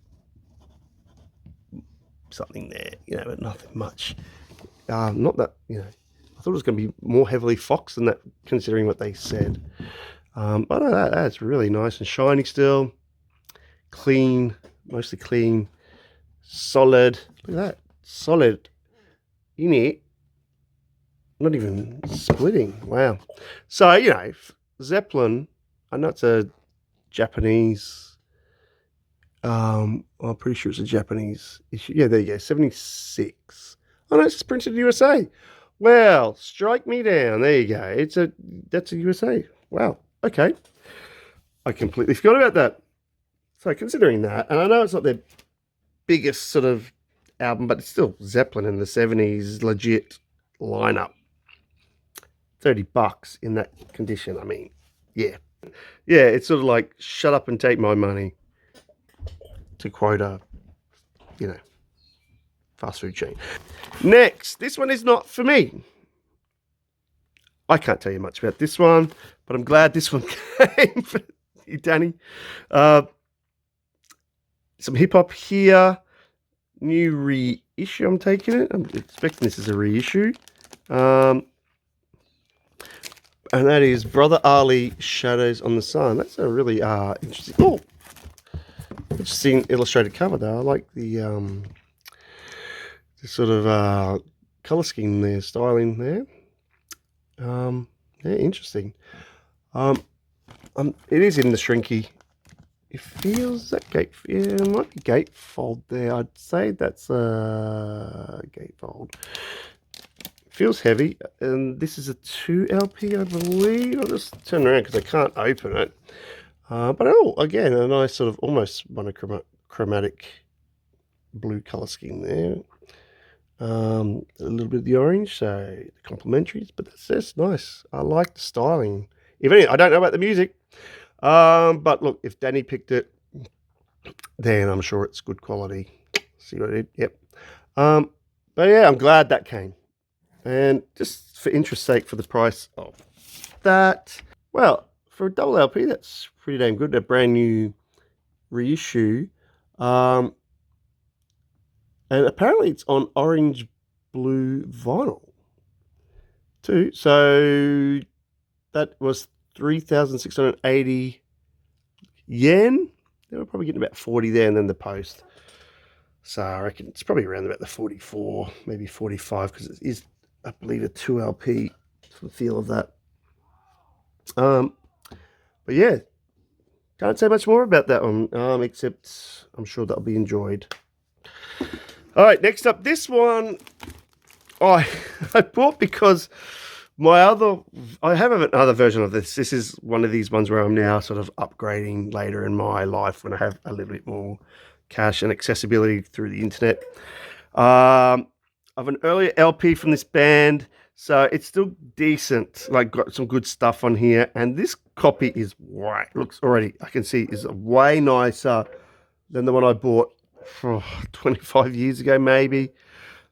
something there, but nothing much. Not that, I thought it was going to be more heavily Fox than that, considering what they said. But that's really nice and shiny still. Clean, mostly clean. Solid. Look at that. Solid. In it. Not even splitting. Wow. So, Zeppelin, I know it's a Japanese... I'm pretty sure it's a Japanese issue. Yeah, there you go. 76. Oh, no, it's printed in USA. Well, strike me down. There you go. That's a USA. Wow. Okay. I completely forgot about that. So considering that, and I know it's not their biggest sort of album, but it's still Zeppelin in the 70s, legit lineup. $30 in that condition. I mean, yeah. Yeah, it's sort of like, shut up and take my money, to quote a, fast food chain. Next, this one is not for me. I can't tell you much about this one, but I'm glad this one came for you, Danny. Some hip hop here. New reissue, I'm taking it. I'm expecting this as a reissue. And that is Brother Ali, Shadows on the Sun. That's a really interesting illustrated cover though. I like the sort of color scheme there, styling there. Yeah, interesting. It is in the shrinky. It feels that it might be gatefold there. I'd say that's a gatefold. Feels heavy, and this is a 2 LP, I believe. I'll just turn around because I can't open it. But again, a nice sort of almost monochromatic blue color scheme there. A little bit of the orange, so the complementaries, but that's nice. I like the styling. If any, I don't know about the music, but look, if Danny picked it, then I'm sure it's good quality. See what I did? Yep. But yeah, I'm glad that came. And just for interest's sake, for the price of that, well, for a double LP, that's pretty damn good. A brand new reissue. And apparently it's on orange blue vinyl too. So that was 3,680 yen. They were probably getting about 40 there, and then the post. So I reckon it's probably around about the 44, maybe 45, because it is, I believe, a 2LP for the feel of that. But yeah, can't say much more about that one, except I'm sure that'll be enjoyed. All right, next up, this one I bought because I have another version of this. This is one of these ones where I'm now sort of upgrading later in my life when I have a little bit more cash and accessibility through the internet. I have an earlier LP from this band, so it's still decent. Like, got some good stuff on here, and this copy is white. Looks already, I can see, is way nicer than the one I bought 25 years ago, maybe,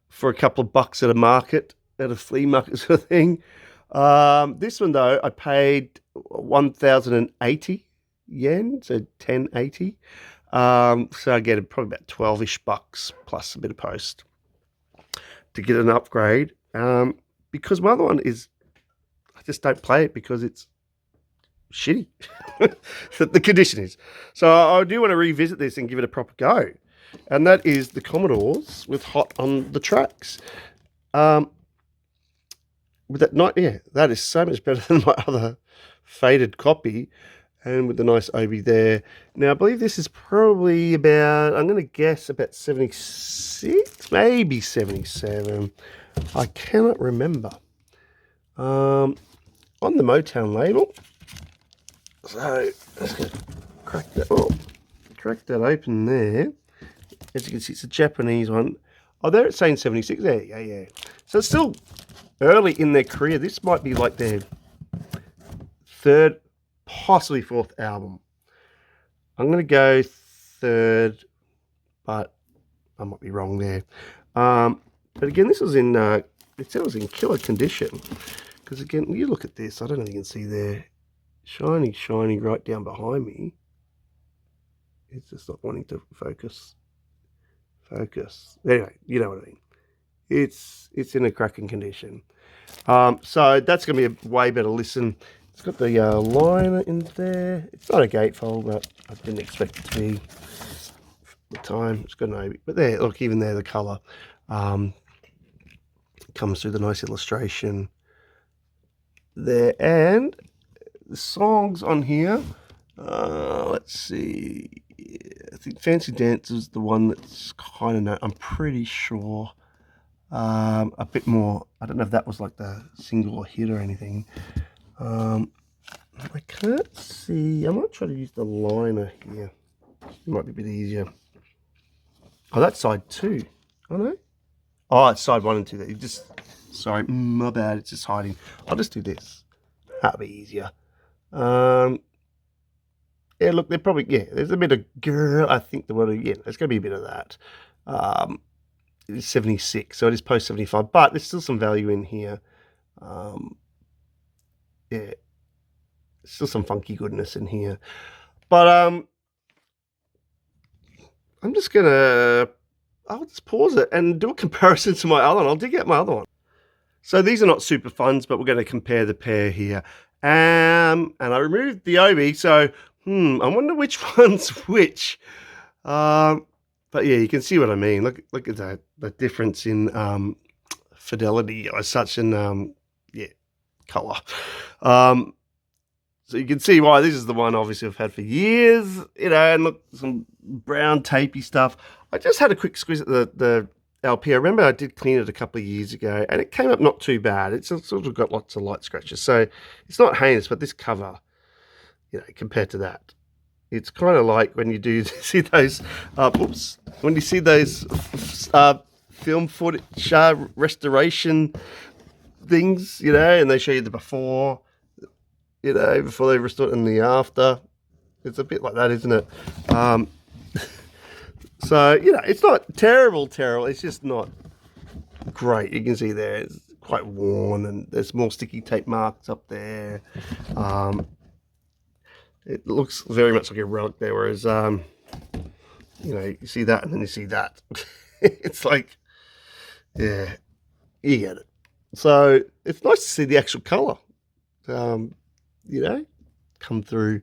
for a couple of bucks at a flea market sort of thing. This one though, I paid 1,080 yen, so 1080. So I get probably about 12-ish bucks plus a bit of post to get an upgrade. Because my other one is, I just don't play it because it's shitty. The condition is. So I do want to revisit this and give it a proper go. And that is the Commodores with Hot on the Tracks. With that night, yeah, that is so much better than my other faded copy, and with the nice Obi there. Now I believe this is probably about, I'm going to guess about 76, maybe 77. I cannot remember. On the Motown label. So let's go crack that open there. As you can see, it's a Japanese one. Oh, there it's saying 76 there. Yeah. So it's still early in their career. This might be like their third, possibly fourth album. I'm going to go third, but I might be wrong there. But again, this was in, it said it was in killer condition. Because again, you look at this, I don't know if you can see there. Shiny right down behind me. It's just not wanting to focus. Anyway, you know what I mean. It's in a cracking condition. So that's going to be a way better listen. It's got the liner in there. It's not a gatefold, but I didn't expect it to be the time. It's got an OB. But there, look, even there, the colour comes through the nice illustration there. And the songs on here, let's see. I think Fancy Dance is the one that's kind of known. I'm pretty sure. A bit more. I don't know if that was like the single or hit or anything. I can't see. I might try to use the liner here. It might be a bit easier. Oh, that's side 2. Oh no. Oh, it's side 1 and 2. There. Sorry, my bad. It's just hiding. I'll just do this. That'll be easier. Yeah, look, they're probably, there's a bit of girl, I think the word, there's going to be a bit of that. It's 76, so it is post 75, but there's still some value in here. Yeah, still some funky goodness in here. But I'm just going to, I'll just pause it and do a comparison to my other one. I'll dig out my other one. So these are not super funds, but we're going to compare the pair here. And I removed the Obi, so I wonder which one's which. But yeah, you can see what I mean. Look at that, the difference in fidelity as such, and color. So you can see why this is the one obviously I've had for years, and look, some brown tapey stuff. I just had a quick squeeze at the LP. I remember I did clean it a couple of years ago, and it came up not too bad. It's sort of got lots of light scratches, so it's not heinous, but this cover, compared to that, it's kind of like when you do see those, when you see those film footage restoration things, and they show you the before, before they restore it and the after. It's a bit like that, isn't it? So, it's not terrible. It's just not great. You can see there, it's quite worn, and there's more sticky tape marks up there. It looks very much like a relic there, whereas, you see that and then you see that. It's like, yeah, you get it. So, it's nice to see the actual colour. come through.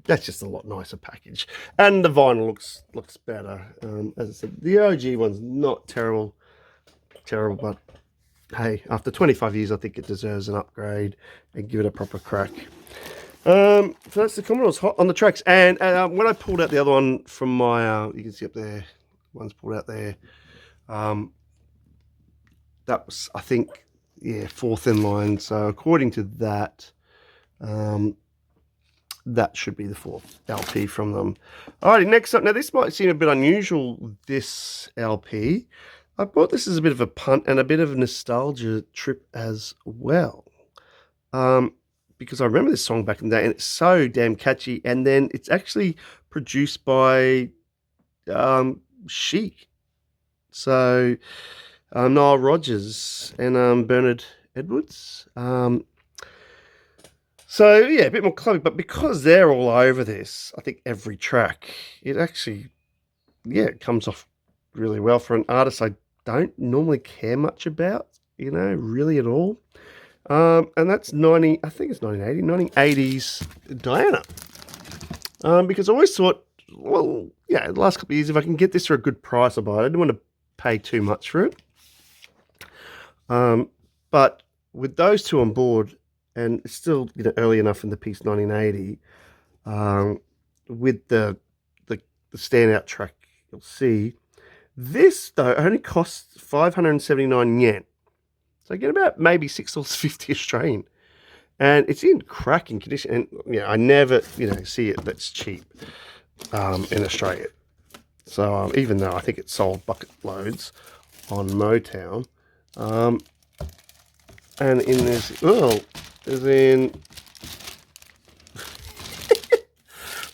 That's just a lot nicer package, and the vinyl looks better. As I said, the OG one's not terrible, but hey, after 25 years, I think it deserves an upgrade and give it a proper crack. So that's the Commodore's hot on the tracks. And when I pulled out the other one from my, you can see up there, one's pulled out there. That was, I think, yeah, fourth in line. So according to that, that should be the fourth LP from them. Alrighty, next up. Now this might seem a bit unusual, this LP. I bought this as a bit of a punt and a bit of a nostalgia trip as well. Because I remember this song back in the day and it's so damn catchy. And then it's actually produced by Chic. So Nile Rodgers and Bernard Edwards. So yeah, a bit more clubby, but because they're all over this, I think every track, it actually, yeah, it comes off really well for an artist I don't normally care much about, really at all. And that's I think it's 1980s Diana. Because I always thought, well, yeah, the last couple of years, if I can get this for a good price, I'll buy it. I didn't want to pay too much for it. But with those two on board, and it's still early enough in the piece, 1980, with the standout track, you'll see this though only costs 579 yen. So I get about maybe $6.50 Australian, and it's in cracking condition. And I never see it that's cheap in Australia. So even though I think it sold bucket loads on Motown, and in this, is in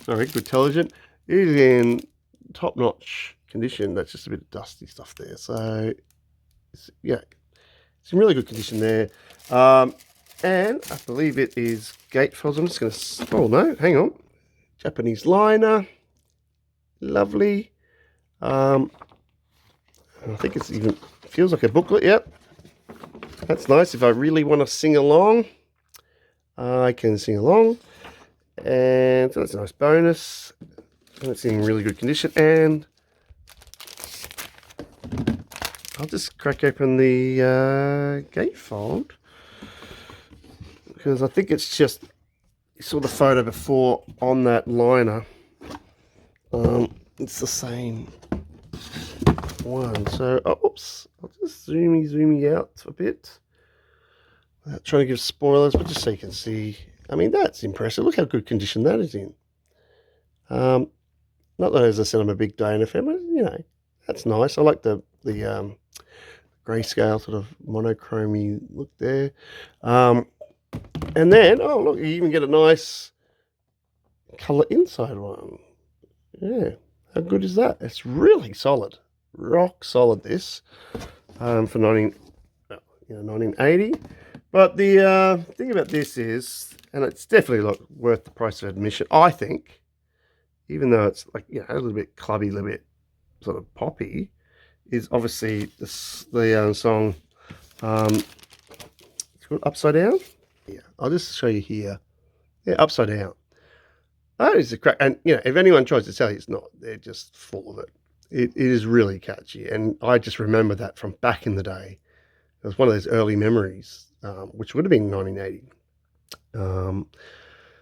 sorry, good television, is in top-notch condition. That's just a bit of dusty stuff there. So it's in really good condition there. And I believe it is gatefolds. I'm just going to, oh no, hang on. Japanese liner. Lovely. I think it's even, feels like a booklet, yep. That's nice. If I really want to sing along, I can sing along. And so that's a nice bonus. And it's in really good condition. And I'll just crack open the gatefold, because I think it's just, you saw the photo before on that liner. It's the same one. So, oops, I'll just zoomy out a bit without trying to give spoilers, but just so you can see. I mean, that's impressive. Look how good condition that is in. Not that, as I said, I'm a big Diana fan, but that's nice. I like the grayscale sort of monochromy look there. And then, oh look, you even get a nice color inside one. Yeah, how good is that? It's really solid, rock solid. This for 1980. But the thing about this is, and it's definitely worth the price of admission, I think, even though it's like a little bit clubby, a little bit sort of poppy, is obviously the song. It's called Upside Down. Yeah, I'll just show you here. Yeah, Upside Down. Oh, it's a crack. And if anyone tries to tell you it's not, they're just full of it. It is really catchy, and I just remember that from back in the day. It was one of those early memories, which would have been 1980.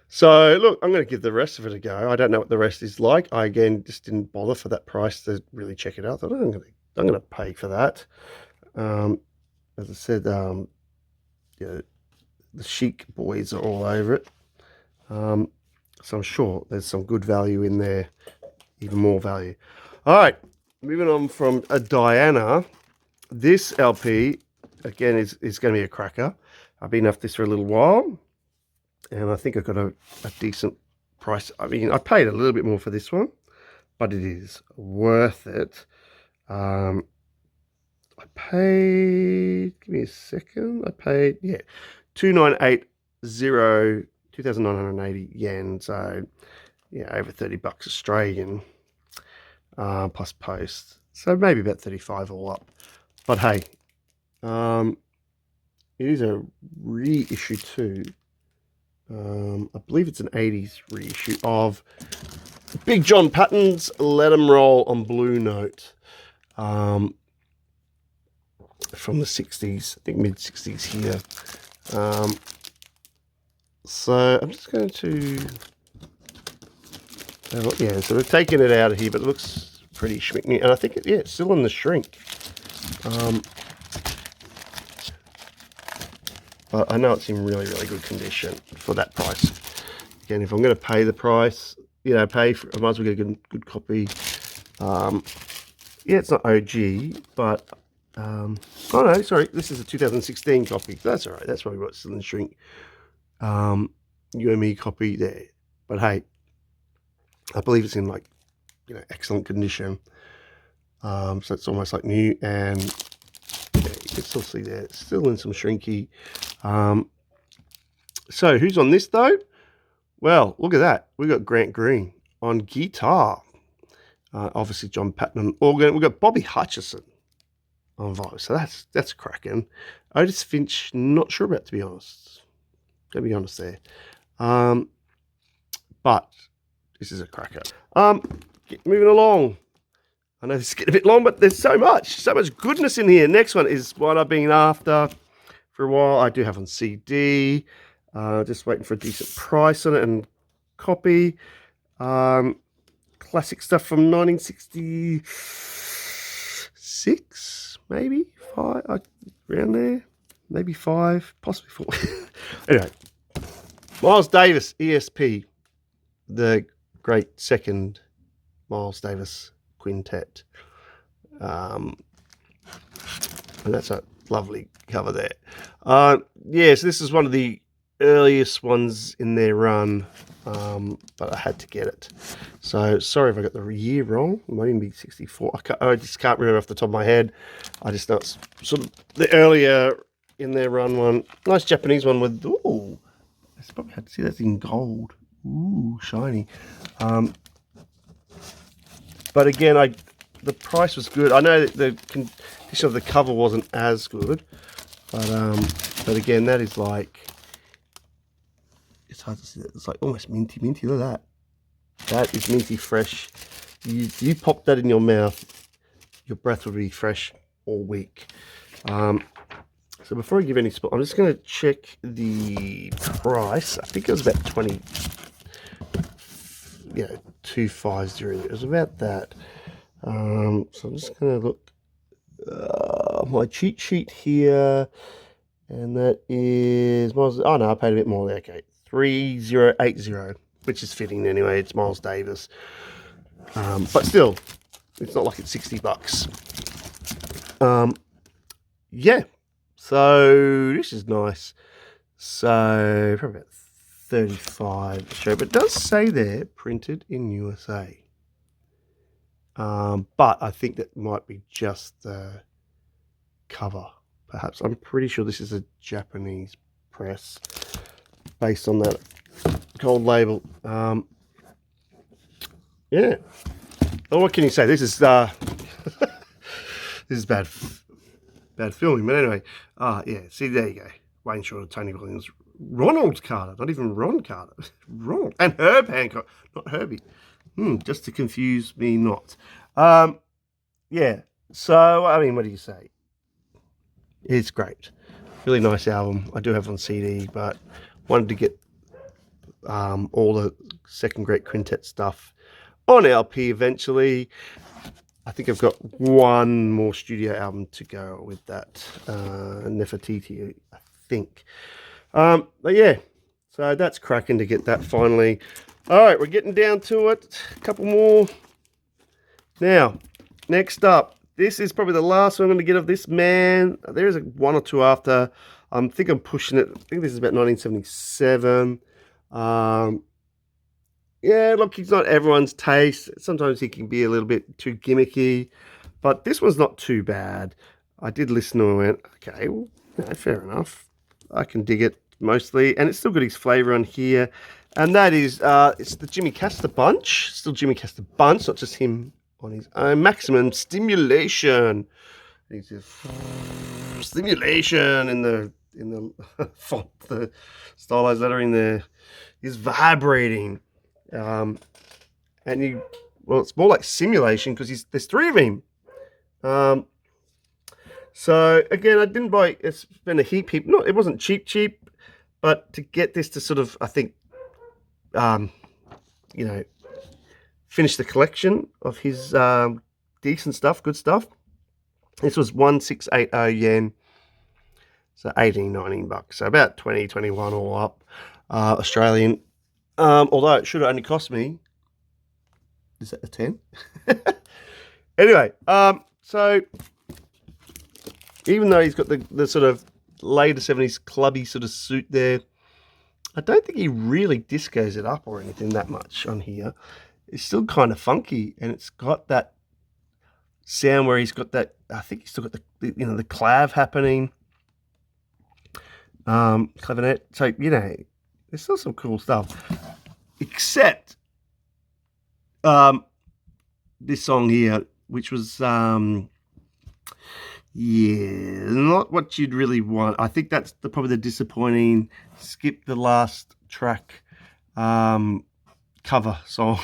So look, I'm going to give the rest of it a go. I don't know what the rest is like. I again just didn't bother for that price to really check it out. I thought, I'm going to pay for that. As I said, the Chic boys are all over it. So I'm sure there's some good value in there, even more value. All right, moving on from a Diana. This LP, again, is going to be a cracker. I've been after this for a little while, and I think I got a decent price. I mean, I paid a little bit more for this one, but it is worth it. I paid, give me a second, I paid, 2,980 yen, so over $30 Australian, plus post, so maybe about 35 all up. But hey, It is a reissue too. I believe it's an 80s reissue of Big John Patton's Let 'Em Roll on Blue Note. From the 60s, I think mid-60s here. So I'm just going to... yeah, so we've taken it out of here, but it looks pretty schmicky. And I think, it's still in the shrink. But I know it's in really, really good condition for that price. Again, if I'm going to pay the price, I might as well get a good copy. Yeah, it's not OG, but... oh no, sorry, this is a 2016 copy. That's all right, that's probably what's still in the shrink. UME copy there. But hey, I believe it's in excellent condition. So it's almost like new, and yeah, you can still see there, it's still in some shrinky. So who's on this though? Well, look at that. We got Grant Green on guitar. Obviously John Patton on organ. We've got Bobby Hutcherson on vibe. So that's cracking. Otis Finch, not sure about, to be honest. Gotta be honest there. But this is a cracker. Moving along. I know this is getting a bit long, but there's so much goodness in here. Next one is what I've been after for a while. I do have on CD. Just waiting for a decent price on it and copy. Classic stuff from 1966, maybe 5, around there, maybe 5, possibly 4. Anyway, Miles Davis, ESP, the great second Miles Davis quintet. And that's a lovely cover there. Yeah, so this is one of the earliest ones in their run, but I had to get it. So sorry if I got the year wrong. It might even be 64. I just can't remember off the top of my head. I just know it's sort of the earlier in their run one. Nice Japanese one with, ooh, I probably had to see that's in gold. Ooh, shiny. But again, the price was good. I know that the condition of the cover wasn't as good, but again, that is like, it's hard to see that. It's like almost minty. Look at that. That is minty fresh. You pop that in your mouth, your breath will be fresh all week. So before I give any spot, I'm just going to check the price. I think it was about 250. It was about that. So I'm just going to look my cheat sheet here, and that is Miles. Oh no, I paid a bit more there. Okay, 3080, which is fitting anyway. It's Miles Davis, but still, it's not like it's $60. Yeah, so this is nice. So probably about 35 to show, but it does say there printed in USA. But I think that might be just the cover, perhaps. I'm pretty sure this is a Japanese press based on that gold label. Yeah. Oh, what can you say? This is this is bad filming, but anyway. Yeah. See, there you go. Wayne Shorter, Tony Williams, Ronald Carter, not even Ron Carter, Ronald, and Herb Hancock, not Herbie. Just to confuse me not. Yeah. So I mean, what do you say? It's great. Really nice album. I do have it on CD, but wanted to get all the second great quintet stuff on LP eventually. I think I've got one more studio album to go with that, Nefertiti, I think. But yeah, so that's cracking to get that finally. All right, we're getting down to it. A couple more. Now, next up, this is probably the last one I'm going to get of this man. There is one or two after. I think I'm pushing it. I think this is about 1977. Yeah, look, he's not everyone's taste. Sometimes he can be a little bit too gimmicky, but this one's not too bad. I did listen to it and went, okay, well, fair enough. I can dig it mostly, and it's still got his flavour on here. And that is, it's the Jimmy Castor bunch. Still Jimmy Castor bunch, not just him on his own. Maximum Stimulation. Stimulation in the in the font, the stylized lettering there is vibrating. And it's more like simulation because there's 3 of him. So again, I didn't buy. It's been a heap. No, it wasn't cheap, but to get this to sort of, I think, finish the collection of his decent stuff, good stuff. This was 1680 yen, so 18, 19 bucks, so about 20, 21 all up, Australian. Although it should have only cost me. Is that a 10? Anyway, so even though he's got the sort of later 70s clubby sort of suit there, I don't think he really discos it up or anything that much on here. It's still kind of funky, and it's got that sound where he's got that, I think he's still got the clav happening, clavinet. So, there's still some cool stuff. Except this song here, which was not what you'd really want. I think that's probably the disappointing skip the last track cover song.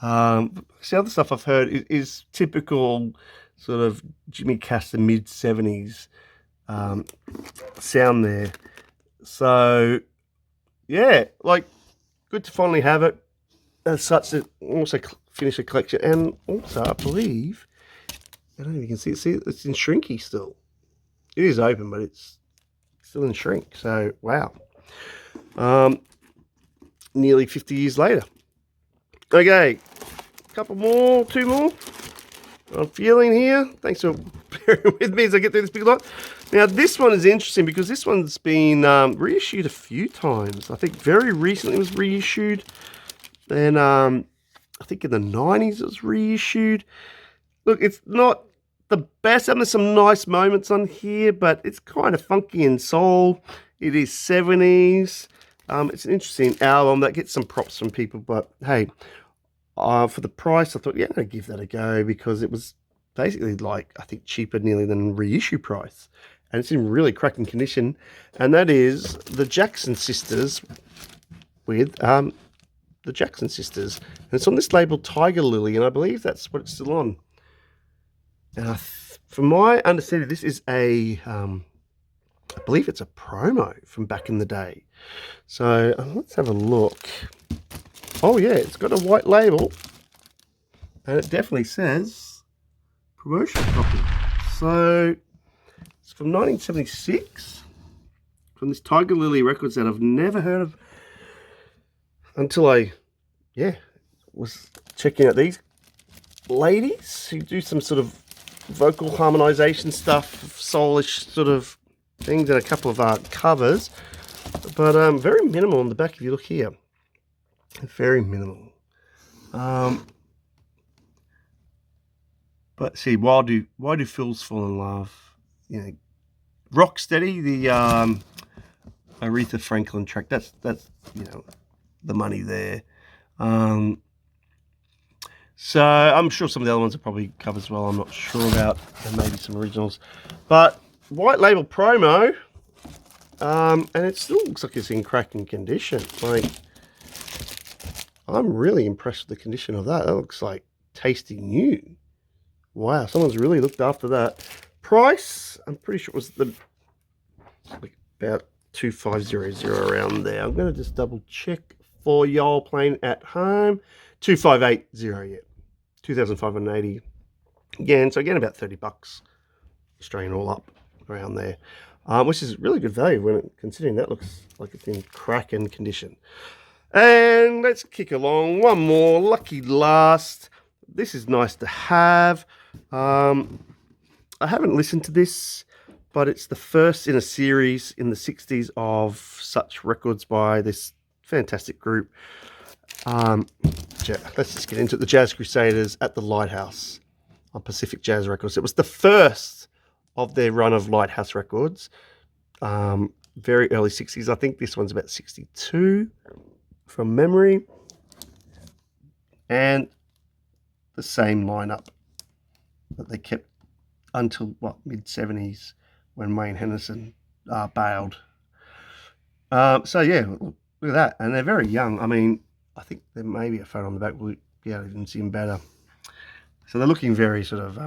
The other stuff I've heard is typical sort of Jimmy Castor mid-70s sound there. So yeah, good to finally have it as such, to also finish a collection. And also, I believe, I don't know if you can see it. See, it's in shrinky still. It is open, but it's still in shrink. So wow. Nearly 50 years later. Okay, couple more, 2 more. I'm feeling here. Thanks for bearing with me as I get through this big lot. Now, this one is interesting because this one's been reissued a few times. I think very recently it was reissued. Then I think in the 90s it was reissued. Look, it's not the best. There's some nice moments on here, but it's kind of funky and soul. It is 70s. It's an interesting album that gets some props from people, but hey, for the price, I thought, yeah, I'd give that a go because it was basically I think cheaper nearly than reissue price. And it's in really cracking condition. And that is the Jackson Sisters with the Jackson Sisters. And it's on this label Tiger Lily, and I believe that's what it's still on. And from my understanding, this is I believe it's a promo from back in the day. So let's have a look. Oh yeah, it's got a white label, and it definitely says promotion copy. So it's from 1976, from this Tiger Lily Records that I've never heard of until I was checking out these ladies who do some sort of vocal harmonization stuff, soulish sort of things, and a couple of covers, but very minimal on the back if you look here. Very minimal. But see, why do fools fall in love? Rock Steady, the Aretha Franklin track. That's the money there. So I'm sure some of the other ones are probably covers as well. I'm not sure about, and maybe some originals, but white label promo, and it still looks like it's in cracking condition. I'm really impressed with the condition of that. That looks like tasty new. Wow, someone's really looked after that. Price, I'm pretty sure it was about 2500 around there. I'm going to just double check for y'all playing at home. 2580, yeah. 2,580. Again, so again about 30 bucks Australian all up around there. Which is really good value when considering that looks like it's in cracking condition. And let's kick along. One more, lucky last. This is nice to have. I haven't listened to this, but it's the first in a series in the 60s of such records by this fantastic group. Let's just get into it. The Jazz Crusaders at the Lighthouse on Pacific Jazz Records. It was the first of their run of Lighthouse records. Very early 60s. I think this one's about 62 from memory. And the same lineup that they kept until mid-70s when Wayne Henderson bailed. So yeah, look at that, and they're very young. I mean, I think there may be a photo on the back. We yeah, you can see them better. So they're looking very sort of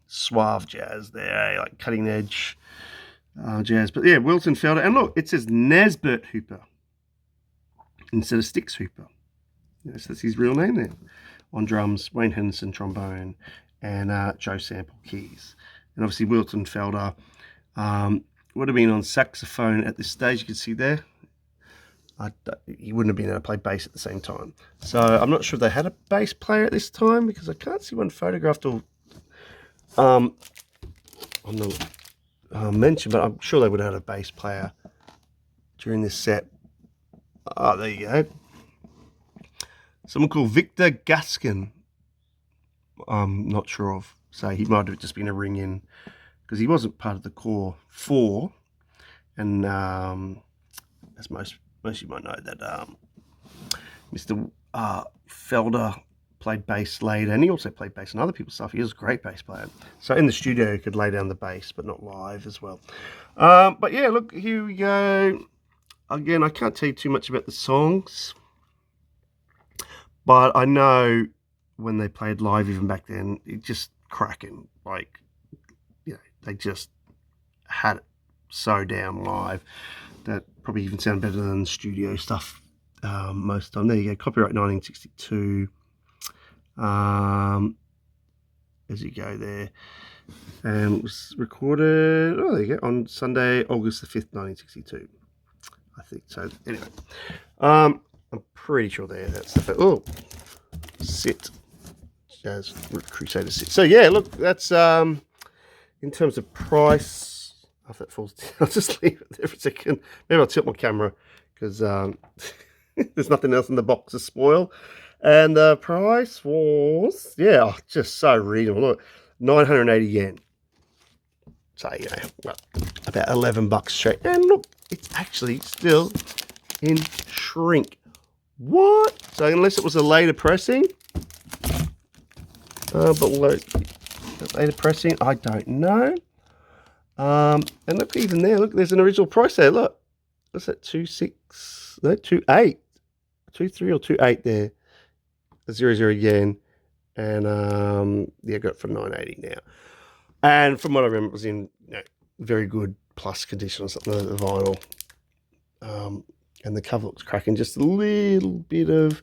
suave jazz there, like cutting edge jazz. But yeah, Wilton Felder, and look, it says Nesbert Hooper instead of Sticks Hooper. Yes, that's his real name there. On drums, Wayne Henderson trombone, and Joe Sample keys. And obviously Wilton Felder would have been on saxophone at this stage. You can see there. He wouldn't have been able to play bass at the same time. So I'm not sure if they had a bass player at this time because I can't see one photographed or on the mention, but I'm sure they would have had a bass player during this set. Oh, there you go. Someone called Victor Gaskin. I'm not sure of. So he might have just been a ring in because he wasn't part of the core four. And as most of you might know, that Mr. Felder played bass later, and he also played bass on other people's stuff. He was a great bass player. So in the studio, he could lay down the bass, but not live as well. But yeah, look, here we go. Again, I can't tell you too much about the songs, but I know when they played live, even back then, it just cracking. Like, you know, they just had it so down live that probably even sound better than studio stuff most of the time. There you go, copyright 1962. As you go there, and it was recorded. Oh, there you go, on Sunday, August the 5th, 1962. I think so. Anyway, I'm pretty sure there. That's the oh, sit, Jazz Crusader sit. So yeah, look, that's in terms of price. If that falls down, I'll just leave it there for a second. Maybe I'll tilt my camera because there's nothing else in the box to spoil. And the price was, yeah, just so reasonable. Look, 980 yen. So, you know, well, about $11 straight. And look, it's actually still in shrink. What? So, unless it was a later pressing, but later pressing, I don't know. And look, even there, look, there's an original price there. Look, what's that? 26, no, 28, 23 or 28 there. 00 yen, and yeah, got it for 980 now. And from what I remember, it was in very good plus condition or something. The vinyl, and the cover looks cracking. Just a little bit of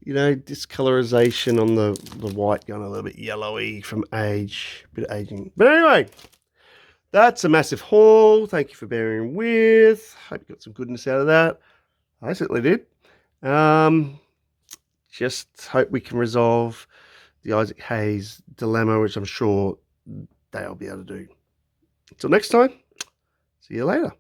discolorization on the white, going a little bit yellowy from age, bit of aging. But anyway, that's a massive haul. Thank you for bearing with. Hope you got some goodness out of that. I certainly did. Just hope we can resolve the Isaac Hayes dilemma, which I'm sure they'll be able to do. Until next time, see you later.